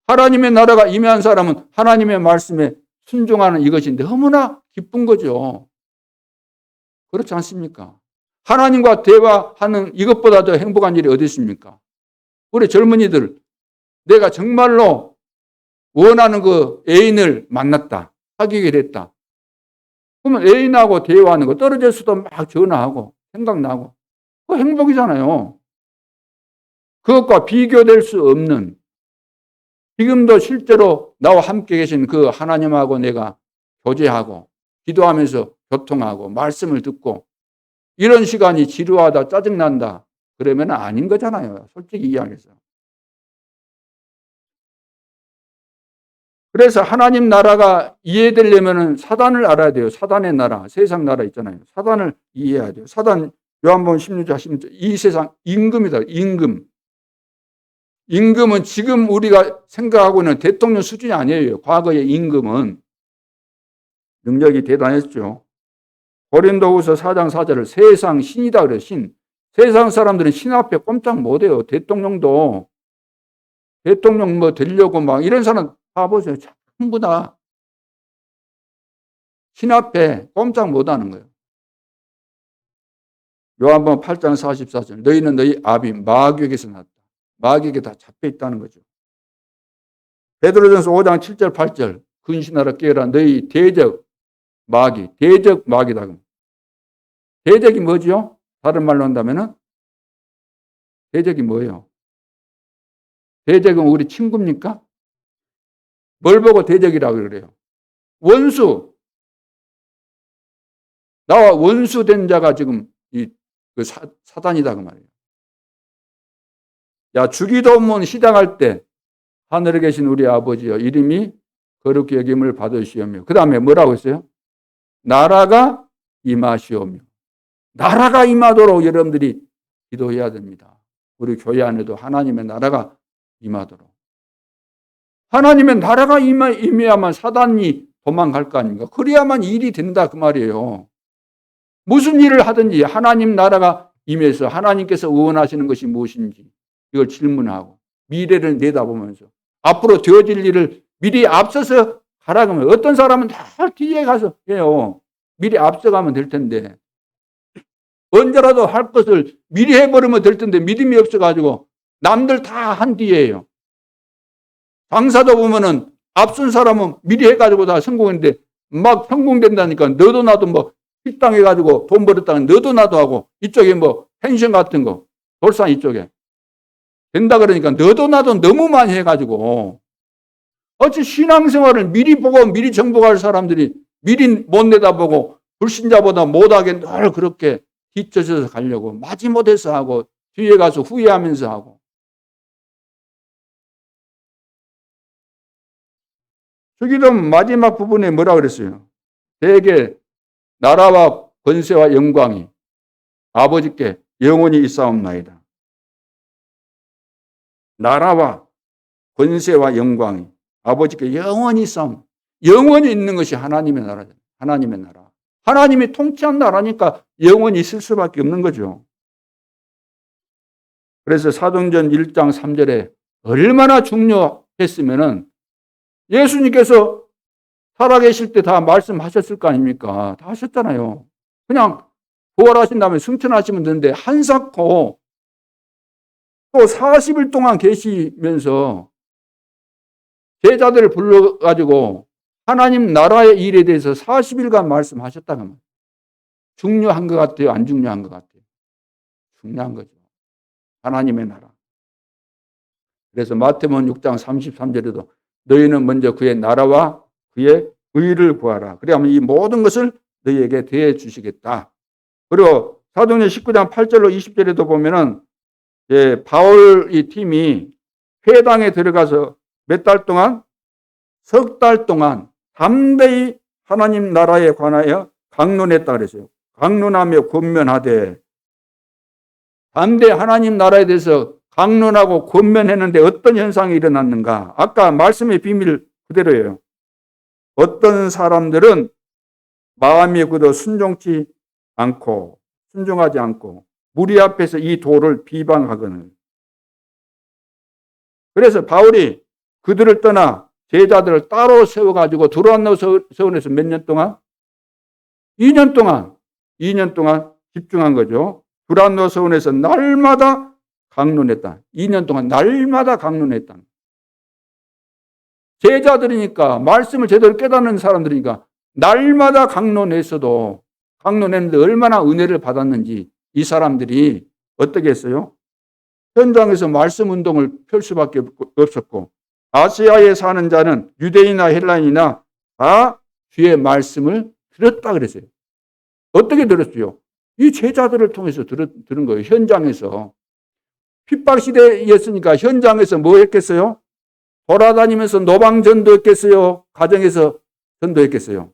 하나님의 나라가 임해한 사람은 하나님의 말씀에 순종하는 이것이 너무나 기쁜 거죠. 그렇지 않습니까? 하나님과 대화하는 이것보다 더 행복한 일이 어디 있습니까? 우리 젊은이들, 내가 정말로 원하는 그 애인을 만났다. 사귀게 됐다. 그러면 애인하고 대화하는 거 떨어졌어도 막 전화하고 생각나고 그거 행복이잖아요. 그것과 비교될 수 없는, 지금도 실제로 나와 함께 계신 그 하나님하고 내가 교제하고 기도하면서 교통하고 말씀을 듣고 이런 시간이 지루하다 짜증난다 그러면 아닌 거잖아요. 솔직히 이야기해서. 그래서 하나님 나라가 이해되려면 사단을 알아야 돼요. 사단의 나라, 세상 나라 있잖아요. 사단을 이해해야 돼요. 사단, 요한복음 16장 16절, 이 세상 임금이다. 임금. 임금은 지금 우리가 생각하고 있는 대통령 수준이 아니에요. 과거의 임금은 능력이 대단했죠. 고린도후서 4장 4절을 세상 신이다 그래요. 신. 세상 사람들은 신 앞에 꼼짝 못해요. 대통령도 대통령 뭐 되려고 막 이런 사람 다 보세요. 전부 다 신 앞에 꼼짝 못하는 거예요. 요한복음 8장 44절 너희는 너희 아비 마귀에게서 났다. 마귀에게 다 잡혀 있다는 거죠. 베드로전서 5장 7절 8절 근신하라 깨어라 너희 대적 마귀, 대적 마귀다. 대적이 뭐죠? 다른 말로 한다면은 대적이 뭐예요? 대적은 우리 친구입니까? 뭘 보고 대적이라고 그래요? 원수. 나와 원수된 자가 지금 그 사단이다 그 말이에요. 야, 주기도문 시작할 때 하늘에 계신 우리 아버지여 이름이 거룩히 여김을 받으시오며 그 다음에 뭐라고 했어요? 나라가 임하시오며. 나라가 임하도록 여러분들이 기도해야 됩니다. 우리 교회 안에도 하나님의 나라가 임하도록. 하나님의 나라가 임해야만 사단이 도망갈 거 아닙니까? 그래야만 일이 된다 그 말이에요. 무슨 일을 하든지 하나님 나라가 임해서 하나님께서 원하시는 것이 무엇인지 이걸 질문하고 미래를 내다보면서 앞으로 되어질 일을 미리 앞서서 가라 그러면 어떤 사람은 다 뒤에 가서 해요. 미리 앞서가면 될 텐데 언제라도 할 것을 미리 해버리면 될 텐데 믿음이 없어가지고 남들 다 한 뒤에요. 장사도 보면은 앞선 사람은 미리 해가지고 다 성공했는데 막 성공된다니까 너도 나도 뭐 식당 해가지고 돈 벌었다가 너도 나도 하고 이쪽에 뭐 펜션 같은 거 돌산 이쪽에 된다 그러니까 너도 나도 너무 많이 해가지고 어찌 신앙생활을 미리 보고 미리 정복할 사람들이 미리 못 내다보고 불신자보다 못하게 늘 그렇게 뒤쳐져서 가려고 마지못해서 하고 뒤에 가서 후회하면서 하고 주기도문 마지막 부분에 뭐라 그랬어요? 대개 나라와 권세와 영광이 아버지께 영원히 있사옵나이다. 나라와 권세와 영광이 아버지께 영원히 있사옵나이다. 영원히 있는 것이 하나님의 나라잖아요. 하나님의 나라. 하나님이 통치한 나라니까 영원히 있을 수밖에 없는 거죠. 그래서 사도행전 1장 3절에 얼마나 중요했으면은 예수님께서 살아계실 때 다 말씀하셨을 거 아닙니까? 다 하셨잖아요. 그냥 부활하신 다음에 승천하시면 되는데 한사코 또 40일 동안 계시면서 제자들을 불러가지고 하나님 나라의 일에 대해서 40일간 말씀하셨다는 말이에요. 중요한 것 같아요? 안 중요한 것 같아요? 중요한 거죠. 하나님의 나라. 그래서 마태복음 6장 33절에도 너희는 먼저 그의 나라와 그의 의를 구하라. 그래야만 이 모든 것을 너희에게 대해 주시겠다. 그리고 사도행전 19장 8절로 20절에도 보면은 바울 이 팀이 회당에 들어가서 몇 달 동안? 석 달 동안 담대히 하나님 나라에 관하여 강론했다 그랬어요. 강론하며 권면하되, 담대히 하나님 나라에 대해서 강론하고 권면했는데 어떤 현상이 일어났는가? 아까 말씀의 비밀 그대로예요. 어떤 사람들은 마음이 굳어 순종하지 않고 무리 앞에서 이 도를 비방하거늘. 그래서 바울이 그들을 떠나 제자들을 따로 세워가지고 두란노 서원에서 몇 년 동안? 2년 동안 집중한 거죠. 두란노 서원에서 날마다 강론했다. 2년 동안 날마다 강론했다. 제자들이니까, 말씀을 제대로 깨닫는 사람들이니까 날마다 강론했어도, 강론했는데 얼마나 은혜를 받았는지 이 사람들이 어떻게 했어요? 현장에서 말씀 운동을 펼 수밖에 없었고, 아시아에 사는 자는 유대인이나 헬라인이나 다 주의 말씀을 들었다 그랬어요. 어떻게 들었어요? 이 제자들을 통해서 들은 거예요. 현장에서. 핍박 시대였으니까 현장에서 뭐 했겠어요? 돌아다니면서 노방전도 했겠어요? 가정에서 전도했겠어요?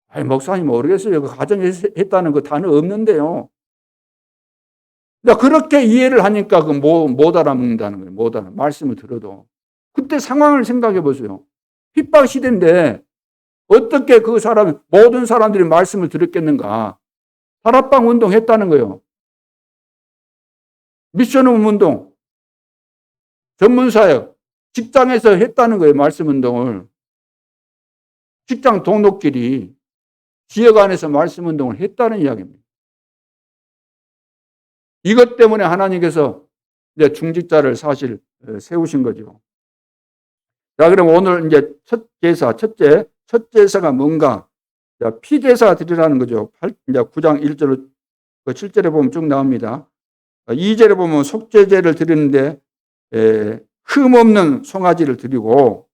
아니, 목사님 모르겠어요. 그 가정에서 했다는 그 단어 없는데요. 그렇게 이해를 하니까 못 알아먹는다는 거예요. 못 알아. 말씀을 들어도. 그때 상황을 생각해 보세요. 핍박 시대인데 어떻게 모든 사람들이 말씀을 들었겠는가? 다락방 운동 했다는 거예요. 미션홈 운동, 전문사역, 직장에서 했다는 거예요. 말씀 운동을. 직장 동료끼리 지역 안에서 말씀 운동을 했다는 이야기입니다. 이것 때문에 하나님께서 이제 중직자를 사실 세우신 거죠. 자, 그럼 오늘 이제 첫 제사가 뭔가? 자, 피제사 드리라는 거죠. 이제 9장 1절, 7절에 보면 쭉 나옵니다. 2절에 보면 속죄제를 드리는데, 흠없는 송아지를 드리고,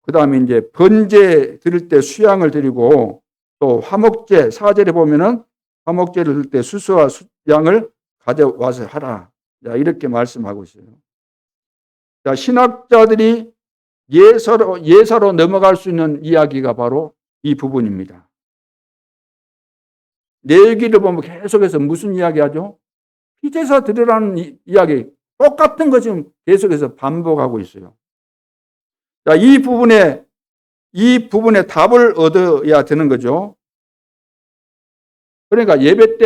그 다음에 이제 번제 드릴 때 수양을 드리고, 또 화목제, 4절에 보면은 화목제를 드릴 때 수수와 양을 가져와서 하라. 자, 이렇게 말씀하고 있어요. 자, 신학자들이 예사로 넘어갈 수 있는 이야기가 바로 이 부분입니다. 레위기를 보면 계속해서 무슨 이야기 하죠? 피제사 드리라는 이야기, 똑같은 거 지금 계속해서 반복하고 있어요. 자, 이 부분에 답을 얻어야 되는 거죠. 그러니까 예배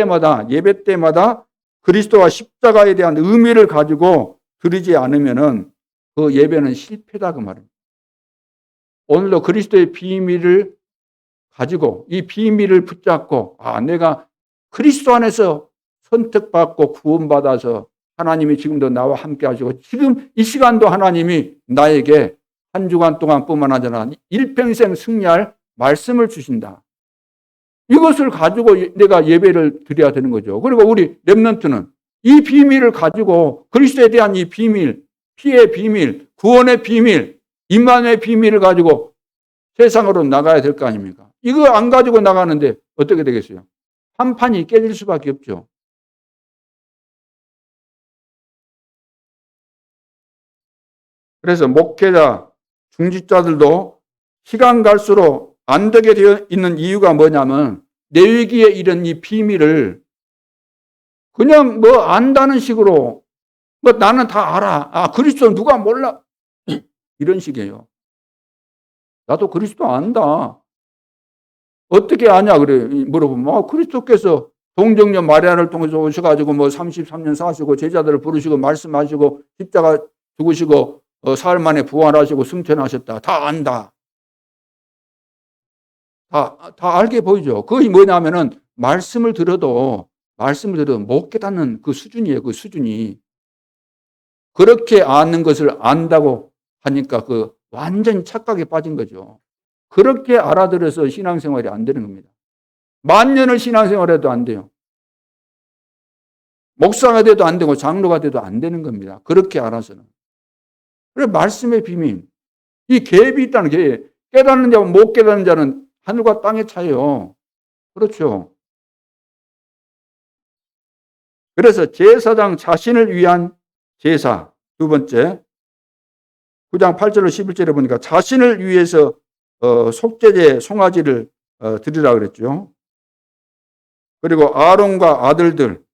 때마다 그리스도와 십자가에 대한 의미를 가지고 드리지 않으면은 그 예배는 실패다 그 말입니다. 오늘도 그리스도의 비밀을 가지고 이 비밀을 붙잡고 내가 그리스도 안에서 선택받고 구원받아서 하나님이 지금도 나와 함께 하시고 지금 이 시간도 하나님이 나에게 한 주간 동안뿐만 아니라 일평생 승리할 말씀을 주신다. 이것을 가지고 내가 예배를 드려야 되는 거죠. 그리고 우리 렘넌트는 이 비밀을 가지고 그리스도에 대한 이 비밀, 피의 비밀, 구원의 비밀, 임마누엘의 비밀을 가지고 세상으로 나가야 될 거 아닙니까? 이거 안 가지고 나가는데 어떻게 되겠어요? 판판이 깨질 수밖에 없죠. 그래서 목회자, 중직자들도 시간 갈수록 안 되게 되어 있는 이유가 뭐냐면 레위기에 이런 이 비밀을 그냥 안다는 식으로 나는 다 알아. 그리스도 누가 몰라. 이런 식이에요. 나도 그리스도 안다. 어떻게 아냐 그래 물어보면 그리스도께서 동정녀 마리아를 통해서 오셔가지고 33년 사시고 제자들을 부르시고 말씀하시고 십자가 죽으시고 사흘 만에 부활하시고 승천하셨다. 다 안다. 다 알게 보이죠. 그게 뭐냐면은 말씀을 들어도 못 깨닫는 그 수준이에요. 그 수준이. 그렇게 아는 것을 안다고 하니까 완전히 착각에 빠진 거죠. 그렇게 알아들어서 신앙생활이 안 되는 겁니다. 10,000년을 신앙생활해도 안 돼요. 목사가 돼도 안 되고 장로가 돼도 안 되는 겁니다. 그렇게 알아서는. 그래 말씀의 비밀. 이 갭이 있다는 게 깨닫는 자와 못 깨닫는 자는 하늘과 땅의 차이요. 그렇죠. 그래서 제사장 자신을 위한 제사, 두 번째 9장 8절로 11절에 보니까 자신을 위해서 속죄제 송아지를 드리라 그랬죠. 그리고 아론과 아들들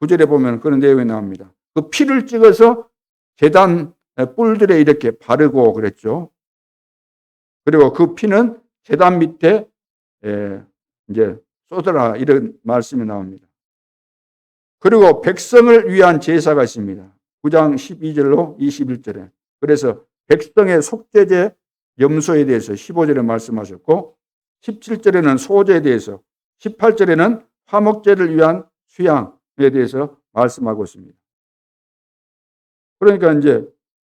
9절에 보면 그런 내용이 나옵니다. 그 피를 찍어서 제단 뿔들에 이렇게 바르고 그랬죠. 그리고 그 피는 제단 밑에 이제 쏟아라 이런 말씀이 나옵니다. 그리고 백성을 위한 제사가 있습니다. 9장 12절로 21절에. 그래서 백성의 속죄제 염소에 대해서 15절에 말씀하셨고 17절에는 소제에 대해서 18절에는 화목제를 위한 수양에 대해서 말씀하고 있습니다. 그러니까 이제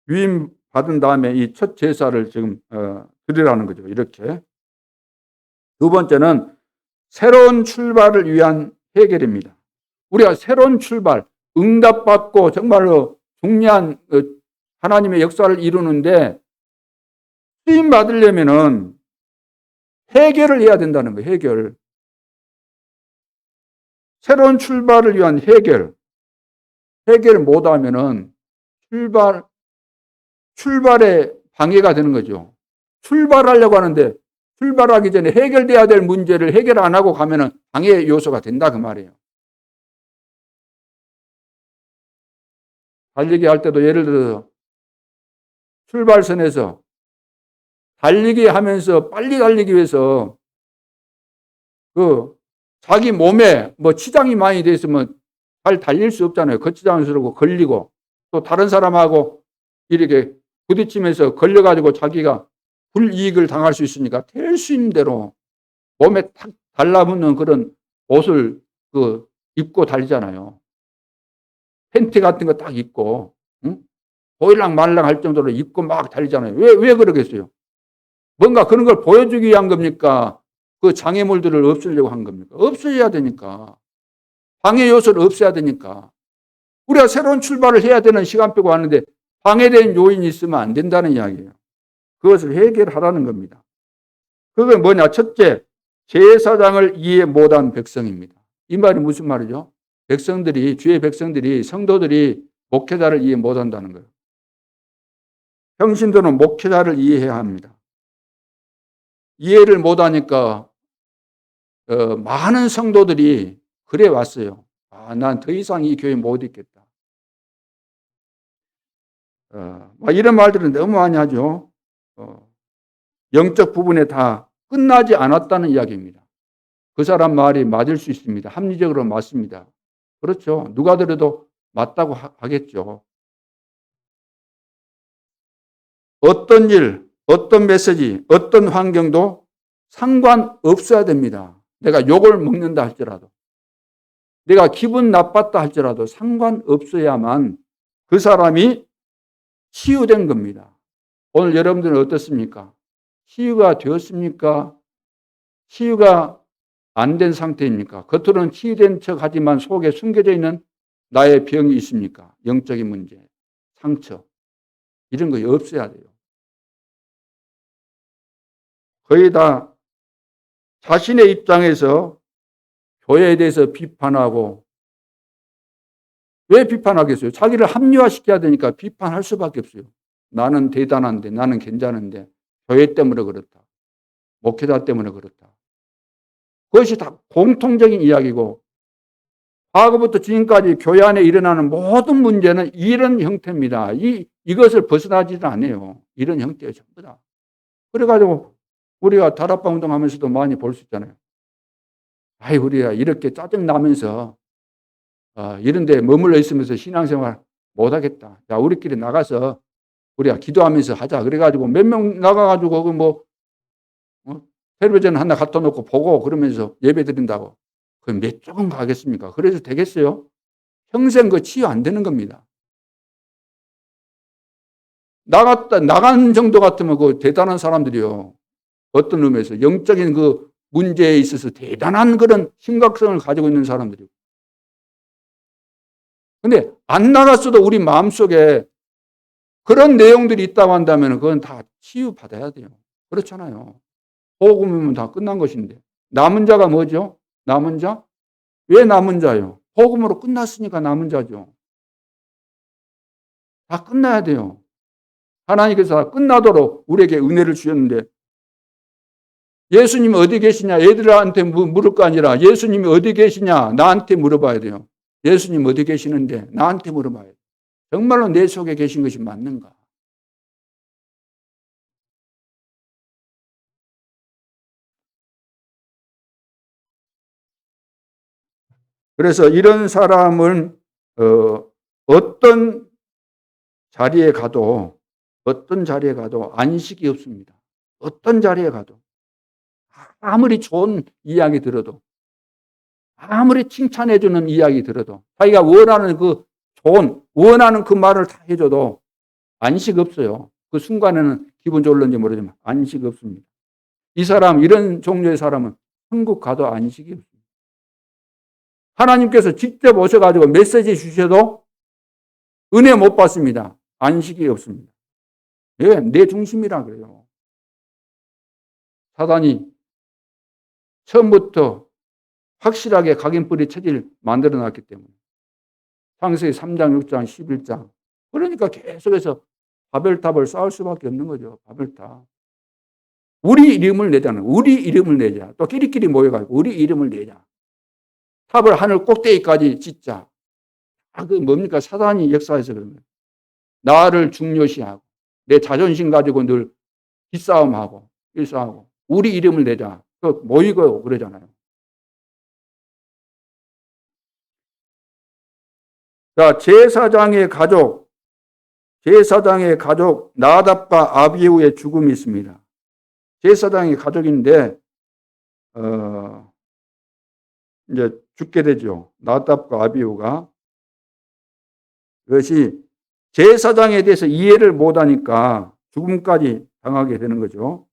위임 받은 다음에 이 첫 제사를 지금 드리라는 거죠. 이렇게. 두 번째는 새로운 출발을 위한 해결입니다. 우리가 새로운 출발, 응답받고 정말로 중요한 하나님의 역사를 이루는데 쓰임 받으려면은 해결을 해야 된다는 거예요. 해결. 새로운 출발을 위한 해결. 해결을 못하면은 출발에 방해가 되는 거죠. 출발하려고 하는데 출발하기 전에 해결돼야 될 문제를 해결 안 하고 가면은 방해 요소가 된다 그 말이에요. 달리기 할 때도 예를 들어서 출발선에서 달리기 하면서 빨리 달리기 위해서 자기 몸에 뭐 치장이 많이 돼 있으면 잘 달릴 수 없잖아요. 거치장스럽고 걸리고 또 다른 사람하고 이렇게 부딪히면서 걸려가지고 자기가 불이익을 당할 수 있으니까 될 수 있는 대로 몸에 탁 달라붙는 그런 옷을 입고 달리잖아요. 팬티 같은 거 딱 입고, 응? 보일랑 말랑 할 정도로 입고 막 달리잖아요. 왜 그러겠어요? 뭔가 그런 걸 보여주기 위한 겁니까? 그 장애물들을 없애려고 한 겁니까? 없애야 되니까. 방해 요소를 없애야 되니까. 우리가 새로운 출발을 해야 되는 시간표가 왔는데 방해된 요인이 있으면 안 된다는 이야기예요. 그것을 해결하라는 겁니다. 그게 뭐냐? 첫째, 제사장을 이해 못한 백성입니다. 이 말이 무슨 말이죠? 백성들이, 주의 백성들이, 성도들이 목회자를 이해 못한다는 거예요. 평신도는 목회자를 이해해야 합니다. 이해를 못하니까 많은 성도들이 그래 왔어요. 난 더 이상 이 교회 못 있겠다. 이런 말들은 너무 많이 하죠. 영적 부분에 다 끝나지 않았다는 이야기입니다. 그 사람 말이 맞을 수 있습니다. 합리적으로 맞습니다. 그렇죠. 누가 들어도 맞다고 하겠죠. 어떤 일, 어떤 메시지, 어떤 환경도 상관없어야 됩니다. 내가 욕을 먹는다 할지라도, 내가 기분 나빴다 할지라도 상관없어야만 그 사람이 치유된 겁니다. 오늘 여러분들은 어떻습니까? 치유가 되었습니까? 치유가 안 된 상태입니까? 겉으로는 치유된 척 하지만 속에 숨겨져 있는 나의 병이 있습니까? 영적인 문제, 상처, 이런 거 없어야 돼요. 거의 다 자신의 입장에서 교회에 대해서 비판하고, 왜 비판하겠어요? 자기를 합리화시켜야 되니까 비판할 수밖에 없어요. 나는 대단한데, 나는 괜찮은데, 교회 때문에 그렇다. 목회자 때문에 그렇다. 그것이 다 공통적인 이야기고, 과거부터 지금까지 교회 안에 일어나는 모든 문제는 이런 형태입니다. 이것을 벗어나지는 않아요. 이런 형태예요, 전부 다. 그래가지고 우리가 다락방 운동하면서도 많이 볼 수 있잖아요. 우리가 이렇게 짜증나면서 이런 데 머물러 있으면서 신앙생활 못하겠다. 자, 우리끼리 나가서 우리가 기도하면서 하자. 그래가지고 몇 명 나가가지고 텔레비전 하나 갖다 놓고 보고 그러면서 예배 드린다고. 그 몇 조금 가겠습니까? 그래서 되겠어요? 평생 그 치유 안 되는 겁니다. 나간 정도 같으면 그 대단한 사람들이요. 어떤 의미에서 영적인 그 문제에 있어서 대단한 그런 심각성을 가지고 있는 사람들이요. 근데 안 나갔어도 우리 마음속에 그런 내용들이 있다고 한다면 그건 다 치유받아야 돼요. 그렇잖아요. 복음이면 다 끝난 것인데. 남은 자가 뭐죠? 남은 자? 왜 남은 자요? 복음으로 끝났으니까 남은 자죠. 다 끝나야 돼요. 하나님께서 끝나도록 우리에게 은혜를 주셨는데 예수님 어디 계시냐 애들한테 물을 거 아니라 예수님이 어디 계시냐 나한테 물어봐야 돼요. 예수님 어디 계시는데 나한테 물어봐야 돼요. 정말로 내 속에 계신 것이 맞는가? 그래서 이런 사람은 어떤 자리에 가도 안식이 없습니다. 어떤 자리에 가도 아무리 좋은 이야기 들어도 아무리 칭찬해 주는 이야기 들어도 자기가 원하는 원하는 그 말을 다 해줘도 안식 없어요. 그 순간에는 기분 좋을는지 모르지만 안식 없습니다. 이런 종류의 사람은 천국 가도 안식이 없습니다. 하나님께서 직접 오셔가지고 메시지 주셔도 은혜 못 받습니다. 안식이 없습니다. 왜? 내 중심이라 그래요. 사단이 처음부터 확실하게 각인뿌리 체질 만들어 놨기 때문에. 창세기 3장, 6장, 11장. 그러니까 계속해서 바벨탑을 쌓을 수밖에 없는 거죠. 바벨탑. 우리 이름을 내자는, 우리 이름을 내자. 또 끼리끼리 모여가지고 우리 이름을 내자. 탑을 하늘 꼭대기까지 짓자. 그 뭡니까? 사단이 역사에서 그런 거예요. 나를 중요시하고 내 자존심 가지고 늘 기싸움하고 일싸하고 우리 이름을 내자. 모이고 그러잖아요. 자, 제사장의 가족 나답과 아비후의 죽음이 있습니다. 제사장의 가족인데 이제 죽게 되죠. 나답과 아비후가. 그것이 제사장에 대해서 이해를 못하니까 죽음까지 당하게 되는 거죠.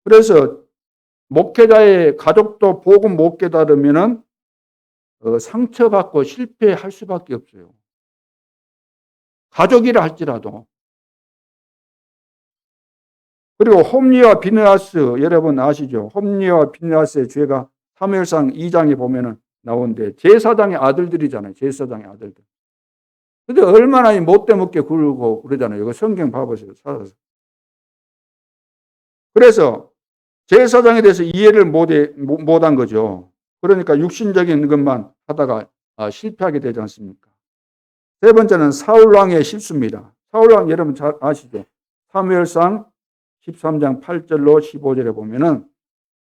그래서 목회자의 가족도 복음 못 깨달으면은 상처받고 실패할 수밖에 없어요. 가족이라 할지라도. 그리고 홈리와 비느하스 여러분 아시죠? 홈리와 비느하스의 죄가 사무엘상 2장에 보면은 나오는데 제사장의 아들들이잖아요. 제사장의 아들들. 근데 얼마나 못돼 먹게 굴고 그러잖아요. 이거 성경 봐보세요. 살아서. 그래서 제사장에 대해서 이해를 못한 거죠. 그러니까 육신적인 것만 하다가 실패하게 되지 않습니까? 세 번째는 사울왕의 실수입니다. 사울왕 여러분 잘 아시죠? 사무엘상 13장 8절로 15절에 보면은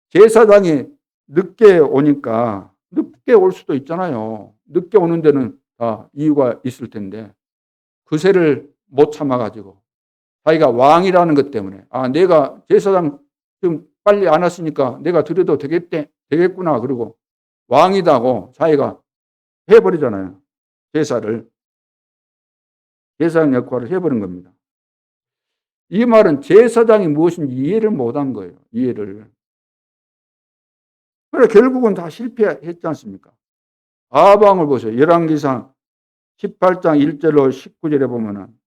제사장이 늦게 오니까 늦게 올 수도 있잖아요. 늦게 오는 데는 이유가 있을 텐데 그새를 못 참아가지고 자기가 왕이라는 것 때문에 내가 제사장 좀 빨리 안 왔으니까 내가 드려도 되겠구나 그러고 왕이다고 자기가 해버리잖아요. 제사장 역할을 해버린 겁니다. 이 말은 제사장이 무엇인지 이해를 못한 거예요. 이해를. 그래 결국은 다 실패했지 않습니까? 아방을 보세요. 열왕기상 18장 1절로 19절에 보면은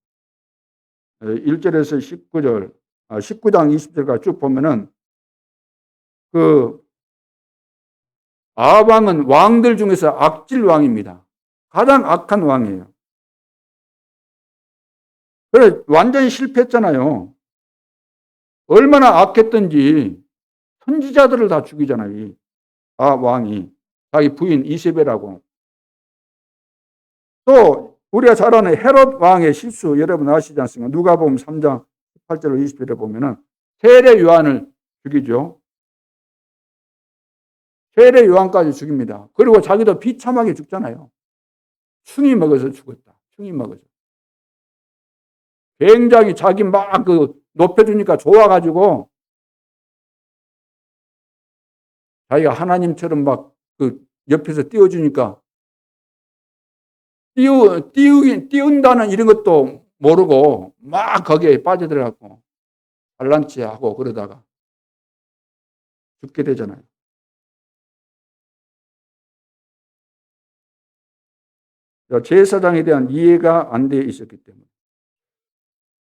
1절에서 19절, 19장 20절까지 쭉 보면은 아방은 왕들 중에서 악질 왕입니다. 가장 악한 왕이에요. 그래 완전히 실패했잖아요. 얼마나 악했던지 선지자들을 다 죽이잖아요. 왕이 자기 부인 이세벨하고. 또 우리가 잘 아는 헤롯 왕의 실수 여러분 아시지 않습니까? 누가복음 3장 18절로 20절에 보면은 세례 요한을 죽이죠. 세례 요한까지 죽입니다. 그리고 자기도 비참하게 죽잖아요. 충이 먹어서 죽었다. 충이 먹어서. 굉장히 자기 막 높여주니까 좋아가지고 자기가 하나님처럼 막 옆에서 띄워주니까 띄운다는 이런 것도 모르고 막 거기에 빠져들어갖고 발란치하고 그러다가 죽게 되잖아요. 제사장에 대한 이해가 안 돼 있었기 때문에.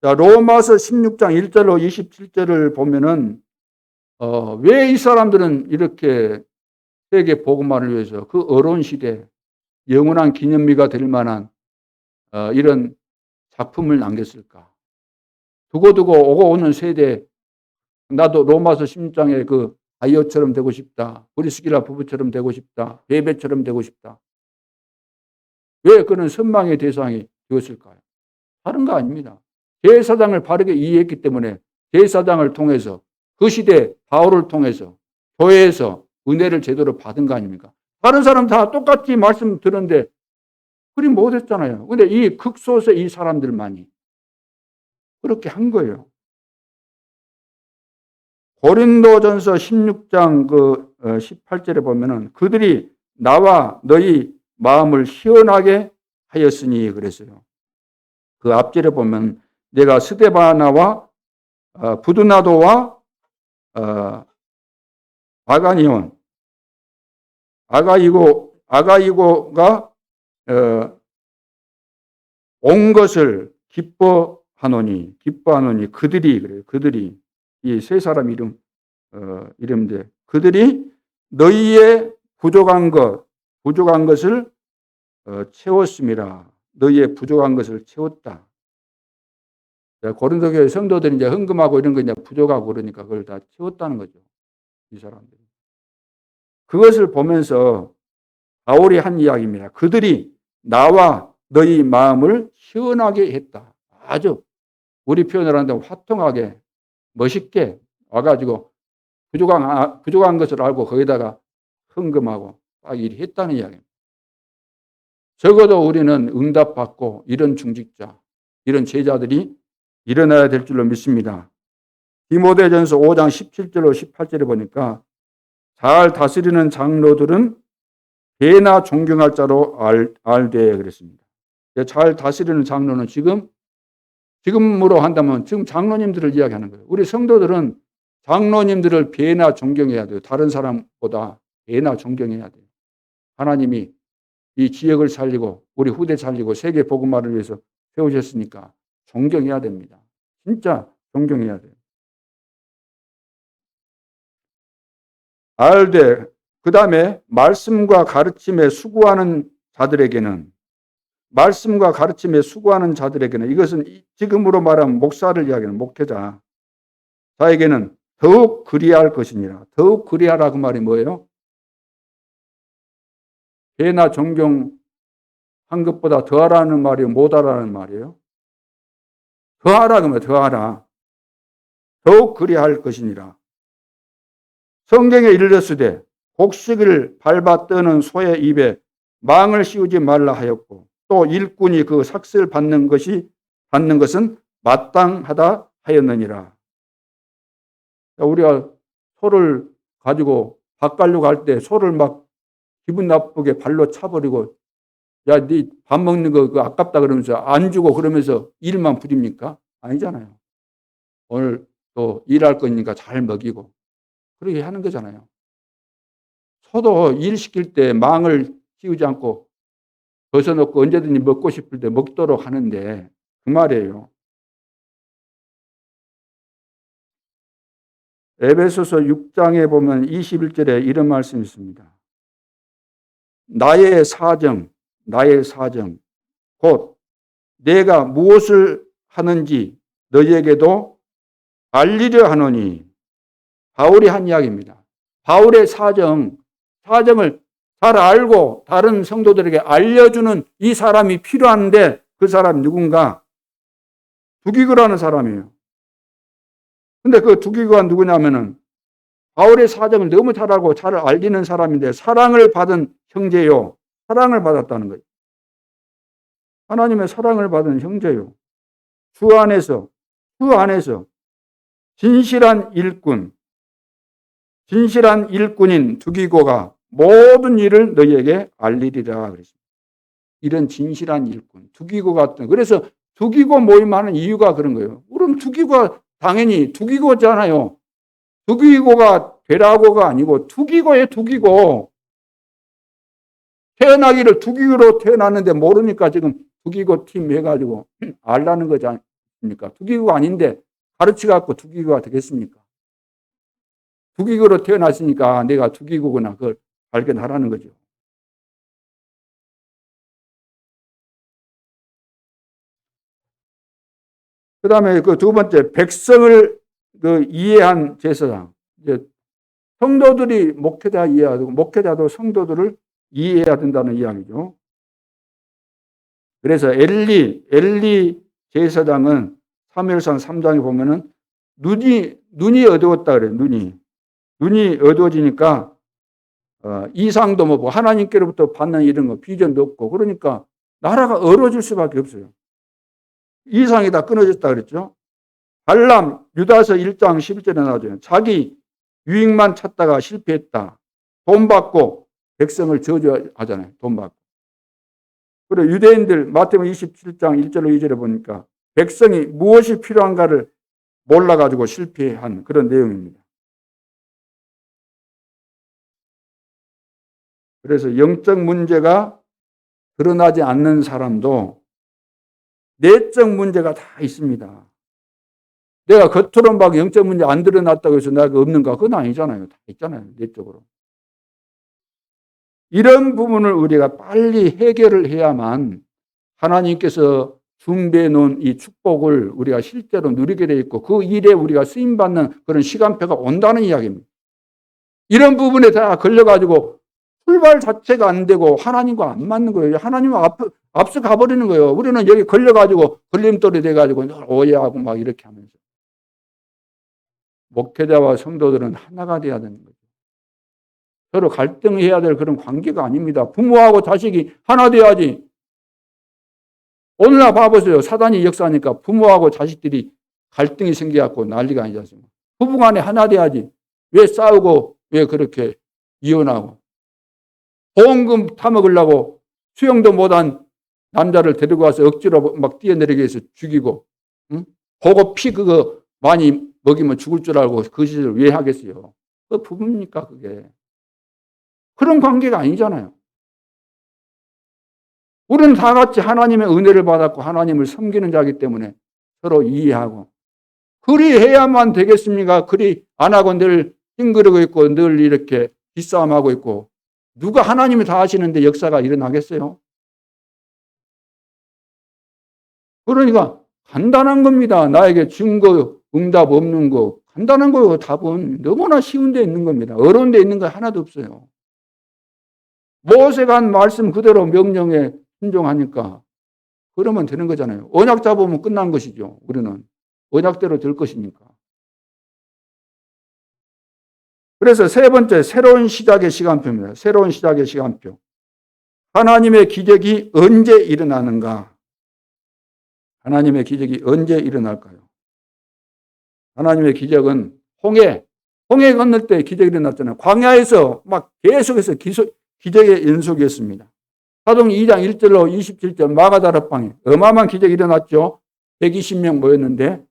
자, 로마서 16장 1절로 27절을 보면은 왜 이 사람들은 이렇게 세계 복음화를 위해서 그 어려운 시대에 영원한 기념비가 될 만한 이런 작품을 남겼을까? 두고두고 오고 오는 세대에 나도 로마서 16장에 그 아이오처럼 되고 싶다. 브리스길라 부부처럼 되고 싶다. 베베처럼 되고 싶다. 왜 그런 선망의 대상이 되었을까요? 다른 거 아닙니다. 제사장을 바르게 이해했기 때문에 제사장을 통해서 그 시대 바울을 통해서 교회에서 은혜를 제대로 받은 거 아닙니까? 다른 사람 다 똑같이 말씀 들었는데 그리 못했잖아요. 근데 이 극소수의 이 사람들만이 그렇게 한 거예요. 고린도전서 16장 18절에 보면은 그들이 나와 너희 마음을 시원하게 하였으니 그랬어요. 그 앞절에 보면 내가 스데바나와 부두나도와 아가이고가 온 것을 기뻐하노니 그들이 그래요. 그들이 이 세 사람 이름인데 그들이 너희의 부족한 것을 채웠음이라. 너희의 부족한 것을 채웠다. 고린도 교회 성도들이 이제 헌금하고 이런 거 이제 부족하고 그러니까 그걸 다 채웠다는 거죠. 이 사람들이. 그것을 보면서 바울이 한 이야기입니다. 그들이 나와 너희 마음을 시원하게 했다. 아주 우리 표현을 한다면 화통하게 멋있게 와가지고 부족한 것을 알고 거기다가 헌금하고 딱 일이 했다는 이야기입니다. 적어도 우리는 응답받고 이런 중직자, 이런 제자들이 일어나야 될 줄로 믿습니다. 디모데전서 5장 17절로 18절에 보니까 잘 다스리는 장로들은 배나 존경할 자로 알되 그랬습니다. 잘 다스리는 장로는 지금으로 한다면 지금 장로님들을 이야기하는 거예요. 우리 성도들은 장로님들을 배나 존경해야 돼요. 다른 사람보다 배나 존경해야 돼요. 하나님이 이 지역을 살리고 우리 후대 살리고 세계 복음화를 위해서 세우셨으니까 존경해야 됩니다. 진짜 존경해야 돼요. 알되 그 다음에 말씀과 가르침에 수고하는 자들에게는 이것은 지금으로 말하면 목사를 이야기하는 목회자 자에게는 더욱 그리할 것이니라. 더욱 그리하라 그 말이 뭐예요? 배나 존경한 것보다 더하라는 말이요, 못하라는 말이에요? 더하라 그 말이에요. 더하라. 더욱 그리할 것이니라. 성경에 이르렀으되 곡식을 밟아 떠는 소의 입에 망을 씌우지 말라 하였고 또 일꾼이 그 삭슬 받는 것은 마땅하다 하였느니라. 우리가 소를 가지고 밥 가려고 할 때 소를 막 기분 나쁘게 발로 차버리고 야, 네 밥 먹는 거 아깝다 그러면서 안 주고 그러면서 일만 부립니까? 아니잖아요. 오늘 또 일할 거니까 잘 먹이고 그렇게 하는 거잖아요. 소도 일 시킬 때 망을 씌우지 않고 벗어놓고 언제든지 먹고 싶을 때 먹도록 하는데 그 말이에요. 에베소서 6장에 보면 21절에 이런 말씀이 있습니다. 나의 사정 곧 내가 무엇을 하는지 너희에게도 알리려 하노니. 바울이 한 이야기입니다. 바울의 사정을 잘 알고 다른 성도들에게 알려주는 이 사람이 필요한데 그 사람이 누군가? 두기고라는 사람이에요. 근데 그 두기고가 누구냐면은 바울의 사정을 너무 잘 알고 잘 알리는 사람인데 사랑을 받은 형제요. 사랑을 받았다는 거예요. 하나님의 사랑을 받은 형제요. 주 안에서 진실한 일꾼인 두기고가 모든 일을 너희에게 알리리라 그랬습니다. 이런 진실한 일꾼, 두기고 같은. 그래서 두기고 모임하는 이유가 그런 거예요. 우리는 두기고가 당연히 두기고잖아요. 두기고가 되라고가 아니고 두기고의 두기고. 태어나기를 두기고로 태어났는데 모르니까 지금 두기고 팀 해가지고 알라는 거지 않습니까? 두기고가 아닌데 가르쳐갖고 두기고가 되겠습니까? 두기고로 태어났으니까 내가 두기고구나 그걸 발견하라는 거죠. 그 다음에 그 두 번째, 백성을 이해한 제사장. 이제 성도들이 목회자 이해하고 목회자도 성도들을 이해해야 된다는 이야기죠. 그래서 엘리 제사장은 사무엘상 3장에 보면은 눈이 어두웠다 그래요. 눈이 어두워지니까 이상도 뭐 하나님께로부터 받는 이런 거 비전도 없고 그러니까 나라가 얼어질 수밖에 없어요. 이상이 다 끊어졌다 그랬죠. 발람 유다서 1장 11절에 나오죠. 자기 유익만 찾다가 실패했다. 돈 받고 백성을 저주하잖아요. 돈 받고. 그리고 유대인들 마태복음 27장 1절로 2절에 보니까 백성이 무엇이 필요한가를 몰라가지고 실패한 그런 내용입니다. 그래서 영적 문제가 드러나지 않는 사람도 내적 문제가 다 있습니다. 내가 겉으로 막 영적 문제 안 드러났다고 해서 내가 없는가? 그건 아니잖아요. 다 있잖아요. 내적으로. 이런 부분을 우리가 빨리 해결을 해야만 하나님께서 준비해 놓은 이 축복을 우리가 실제로 누리게 돼 있고 그 일에 우리가 쓰임받는 그런 시간표가 온다는 이야기입니다. 이런 부분에 다 걸려가지고 출발 자체가 안 되고 하나님과 안 맞는 거예요. 하나님과 앞서 가버리는 거예요. 우리는 여기 걸려가지고 걸림돌이 돼가지고 오해하고 막 이렇게 하면서. 목회자와 성도들은 하나가 돼야 되는 거죠. 서로 갈등해야 될 그런 관계가 아닙니다. 부모하고 자식이 하나 돼야지. 오늘날 봐보세요. 사단이 역사하니까 부모하고 자식들이 갈등이 생겨갖고 난리가 아니지 않습니까? 부부간에 하나 돼야지. 왜 싸우고 왜 그렇게 이혼하고. 보험금 타먹으려고 수영도 못한 남자를 데리고 와서 억지로 막 뛰어내리게 해서 죽이고, 응? 보고 피 그거 많이 먹이면 죽을 줄 알고 그 짓을 왜 하겠어요? 그 부부입니까, 그게? 그런 관계가 아니잖아요. 우리는 다 같이 하나님의 은혜를 받았고 하나님을 섬기는 자이기 때문에 서로 이해하고. 그리 해야만 되겠습니까? 그리 안 하고 늘 찡그리고 있고 늘 이렇게 기싸움하고 있고 누가 하나님이 다 하시는데 역사가 일어나겠어요? 그러니까 간단한 겁니다. 나에게 증거, 응답 없는 거. 간단한 거예요. 답은 너무나 쉬운 데 있는 겁니다. 어려운 데 있는 거 하나도 없어요. 모세가 한 말씀 그대로 명령에 순종하니까 그러면 되는 거잖아요. 언약 잡으면 끝난 것이죠. 우리는 언약대로 될 것이니까. 그래서 세 번째 새로운 시작의 시간표입니다. 새로운 시작의 시간표. 하나님의 기적이 언제 일어나는가? 하나님의 기적이 언제 일어날까요? 하나님의 기적은 홍해 건널 때 기적이 일어났잖아요. 광야에서 막 계속해서 기적의 연속이었습니다. 사도행 2장 1절로 27절 마가다락방에 어마어마한 기적이 일어났죠. 120명 모였는데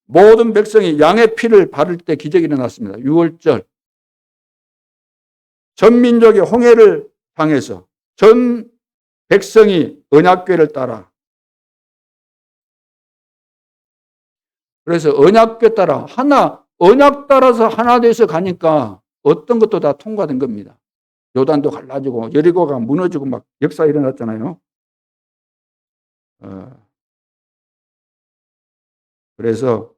모든 백성이 양의 피를 바를 때 기적이 일어났습니다. 6월절 전 민족이 홍해를 향해서 전 백성이 언약궤를 따라 그래서 언약궤 따라 언약 따라서 하나 돼서 가니까 어떤 것도 다 통과된 겁니다. 요단도 갈라지고 여리고가 무너지고 막 역사 일어났잖아요. 그래서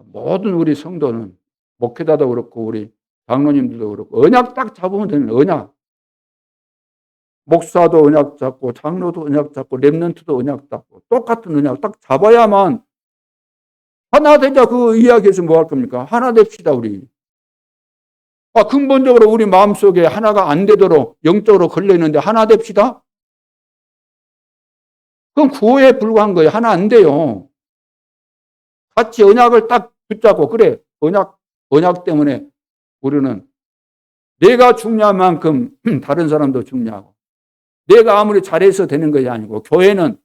모든 우리 성도는 목회자도 그렇고 우리 장로님들도 그렇고 언약 딱 잡으면 되는 언약. 목사도 언약 잡고 장로도 언약 잡고 렘넌트도 언약 잡고 똑같은 언약 딱 잡아야만 하나 되자 그 이야기에서 뭐 할 겁니까? 하나 됩시다 우리. 근본적으로 우리 마음속에 하나가 안 되도록 영적으로 걸려있는데 하나 됩시다? 그건 구호에 불과한 거예요. 하나 안 돼요. 같이 언약을 딱 붙잡고 그래 언약 때문에 우리는 내가 중요한 만큼 다른 사람도 중요하고 내가 아무리 잘해서 되는 것이 아니고 교회는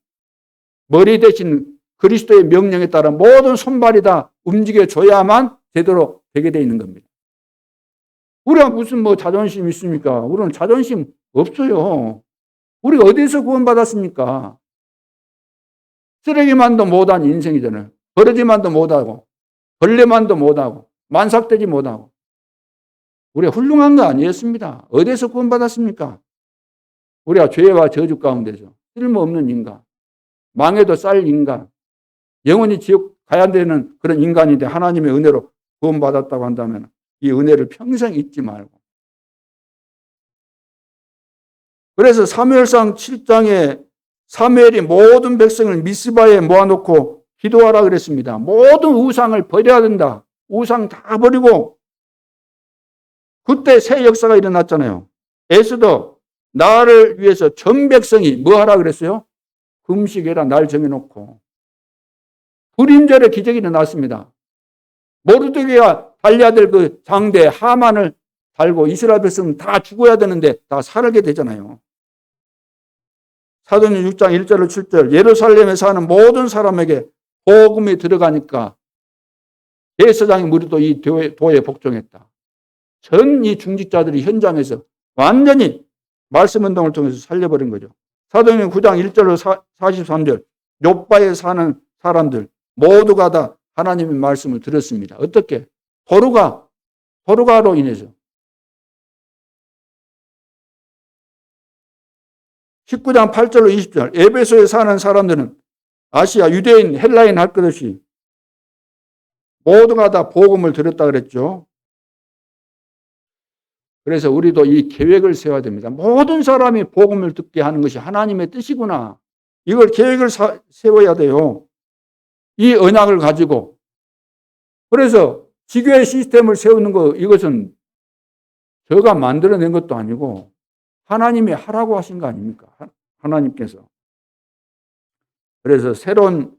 머리 대신 그리스도의 명령에 따라 모든 손발이 다 움직여줘야만 제대로 되게 돼 있는 겁니다. 우리가 무슨 자존심 있습니까? 우리는 자존심 없어요. 우리가 어디서 구원받았습니까? 쓰레기만도 못한 인생이잖아요. 버러지만도 못하고 벌레만도 못하고 만삭되지 못하고 우리가 훌륭한 거 아니었습니다. 어디서 구원받았습니까? 우리가 죄와 저주 가운데서 쓸모없는 인간, 망해도 쌀 인간, 영원히 지옥 가야 되는 그런 인간인데 하나님의 은혜로 구원받았다고 한다면 이 은혜를 평생 잊지 말고. 그래서 사무엘상 7장에 사무엘이 모든 백성을 미스바에 모아놓고 기도하라 그랬습니다. 모든 우상을 버려야 된다. 우상 다 버리고. 그때 새 역사가 일어났잖아요. 에스더 나를 위해서 전 백성이 뭐 하라 그랬어요? 금식해라 날 정해놓고. 불임절의 기적이 일어났습니다. 모르드게가 달려야 될 그 장대 하만을 달고 이스라엘 백성은 다 죽어야 되는데 다 살게 되잖아요. 사도행전 6장 1절로 7절 예루살렘에 사는 모든 사람에게 복음이 들어가니까 대제사장이 무리도 이 도에 복종했다. 전 이 중직자들이 현장에서 완전히 말씀 운동을 통해서 살려버린 거죠. 사도행전 9장 1절로 43절 욥바에 사는 사람들 모두가 다 하나님의 말씀을 들었습니다. 어떻게? 도루가로 인해서. 19장 8절로 20절 에베소에 사는 사람들은 아시아, 유대인, 헬라인 할 것 없이 모두가 다 복음을 들었다 그랬죠. 그래서 우리도 이 계획을 세워야 됩니다. 모든 사람이 복음을 듣게 하는 것이 하나님의 뜻이구나. 이걸 계획을 세워야 돼요. 이 언약을 가지고. 그래서 지교회 시스템을 세우는 거 이것은 제가 만들어낸 것도 아니고 하나님이 하라고 하신 거 아닙니까? 하나님께서. 그래서 새로운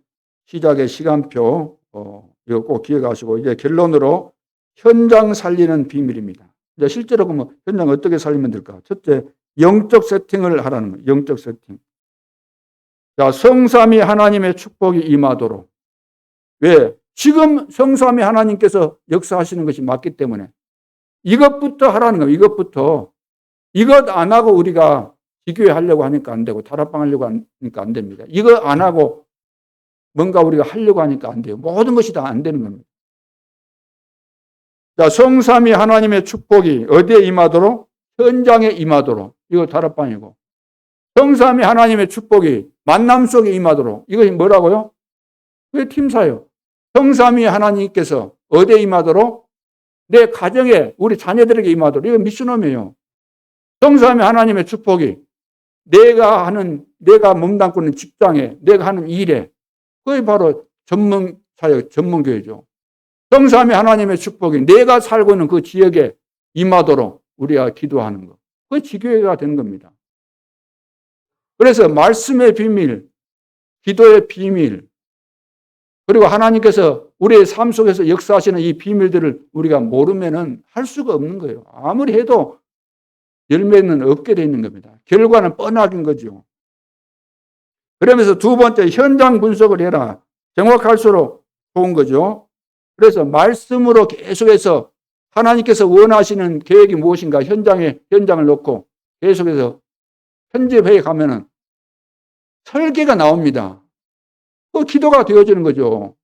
시작의 시간표 이거 꼭 기억하시고 이제 결론으로 현장 살리는 비밀입니다. 이제 실제로 그러면 현장 어떻게 살리면 될까? 첫째, 영적 세팅을 하라는 거예요. 영적 세팅. 자, 성삼위 하나님의 축복이 임하도록. 왜? 지금 성삼위 하나님께서 역사하시는 것이 맞기 때문에 이것부터 하라는 거예요. 이것부터. 이것 안 하고 우리가 기교회 하려고 하니까 안 되고 다락방 하려고 하니까 안 됩니다. 이거 안 하고 뭔가 우리가 하려고 하니까 안 돼요. 모든 것이 다 안 되는 겁니다. 자, 성삼위 하나님의 축복이 어디에 임하도록? 현장에 임하도록. 이거 다락방이고. 성삼위 하나님의 축복이 만남 속에 임하도록. 이것이 뭐라고요? 그게 팀사예요. 성삼위 하나님께서 어디에 임하도록? 내 가정에 우리 자녀들에게 임하도록. 이거 미션홈이에요. 성삼위 하나님의 축복이 내가 몸담고 있는 직장에, 내가 하는 일에, 그게 바로 전문사역, 전문교회죠. 성삼위 하나님의 축복이 내가 살고 있는 그 지역에 임하도록 우리가 기도하는 것. 그게 지교회가 되는 겁니다. 그래서 말씀의 비밀, 기도의 비밀, 그리고 하나님께서 우리의 삶 속에서 역사하시는 이 비밀들을 우리가 모르면은 할 수가 없는 거예요. 아무리 해도 열매는 없게 되어 있는 겁니다. 결과는 뻔하긴 거죠. 그러면서 두 번째, 현장 분석을 해라. 정확할수록 좋은 거죠. 그래서 말씀으로 계속해서 하나님께서 원하시는 계획이 무엇인가 현장을 놓고 계속해서 편집해 가면은 설계가 나옵니다. 그 기도가 되어지는 거죠.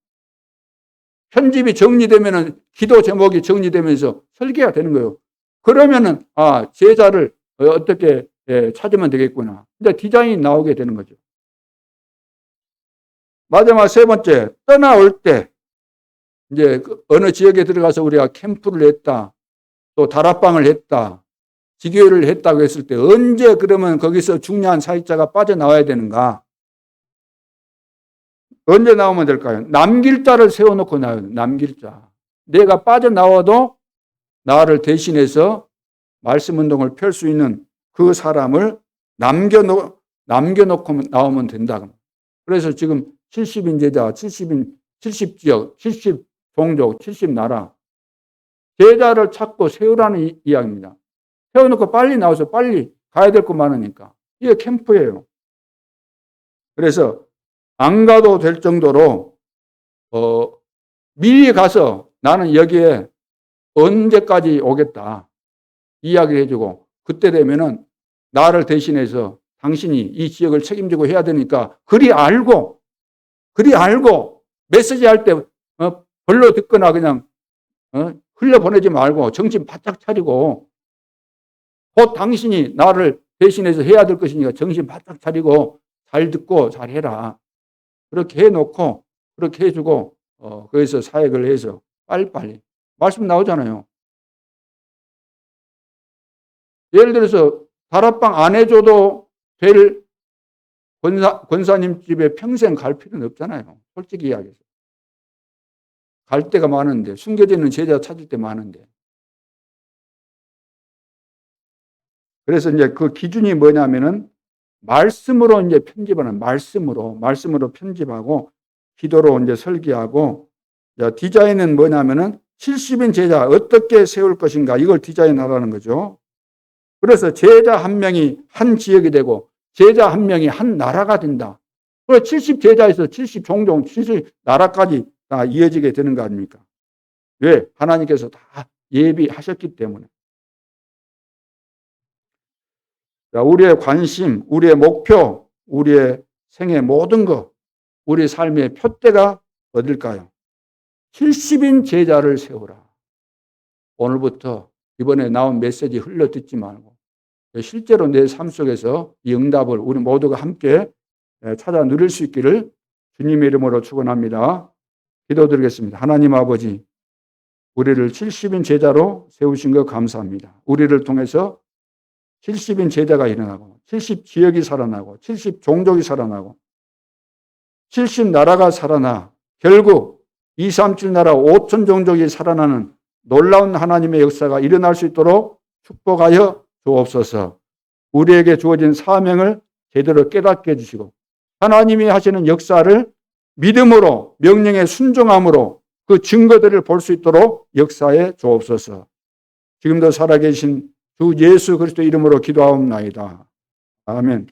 편집이 정리되면은 기도 제목이 정리되면서 설계가 되는 거예요. 그러면은 제자를 어떻게 찾으면 되겠구나. 이제 디자인이 나오게 되는 거죠. 마지막 세 번째, 떠나올 때 이제 어느 지역에 들어가서 우리가 캠프를 했다, 또 다락방을 했다, 지교회를 했다고 했을 때 언제 그러면 거기서 중요한 사역자가 빠져나와야 되는가? 언제 나오면 될까요? 남길 자를 세워놓고 나와요. 남길 자. 내가 빠져나와도 나를 대신해서 말씀 운동을 펼 수 있는 그 사람을 남겨놓고 나오면 된다. 그래서 지금 70인 제자, 70지역, 70종족, 70나라 제자를 찾고 세우라는 이야기입니다. 세워놓고 빨리 나와서 빨리 가야 될 거 많으니까. 이게 캠프예요. 그래서 안 가도 될 정도로 미리 가서 나는 여기에 언제까지 오겠다 이야기를 해주고 그때 되면은 나를 대신해서 당신이 이 지역을 책임지고 해야 되니까 그리 알고 메시지 할 때 별로 듣거나 그냥 흘려보내지 말고 정신 바짝 차리고 곧 당신이 나를 대신해서 해야 될 것이니까 정신 바짝 차리고 잘 듣고 잘 해라. 그렇게 해놓고 그렇게 해주고 거기서 사역을 해서 빨리빨리 말씀 나오잖아요. 예를 들어서 다락방 안 해줘도 될 권사님 집에 평생 갈 필요는 없잖아요. 솔직히 이야기해서. 갈 때가 많은데, 숨겨져 있는 제자 찾을 때 많은데. 그래서 이제 그 기준이 뭐냐면은 말씀으로 이제 편집하는 말씀으로 편집하고 기도로 이제 설계하고, 디자인은 뭐냐면은 70인 제자 어떻게 세울 것인가 이걸 디자인하라는 거죠. 그래서 제자 한 명이 한 지역이 되고 제자 한 명이 한 나라가 된다. 그래서 70 제자에서 70 종종, 70 나라까지 다 이어지게 되는 거 아닙니까? 왜? 하나님께서 다 예비하셨기 때문에. 우리의 관심, 우리의 목표, 우리의 생의 모든 것, 우리 삶의 표대가 어딜까요? 70인 제자를 세우라. 오늘부터 이번에 나온 메시지 흘러 듣지 말고 실제로 내 삶 속에서 이 응답을 우리 모두가 함께 찾아 누릴 수 있기를 주님의 이름으로 축원합니다. 기도드리겠습니다. 하나님 아버지, 우리를 70인 제자로 세우신 것 감사합니다. 우리를 통해서 70인 제자가 일어나고 70 지역이 살아나고 70 종족이 살아나고 70 나라가 살아나 결국 237 나라 5천 종족이 살아나는 놀라운 하나님의 역사가 일어날 수 있도록 축복하여 주옵소서. 우리에게 주어진 사명을 제대로 깨닫게 해주시고 하나님이 하시는 역사를 믿음으로 명령에 순종함으로 그 증거들을 볼 수 있도록 역사해 주옵소서. 지금도 살아계신 주 예수 그리스도 이름으로 기도하옵나이다. 아멘.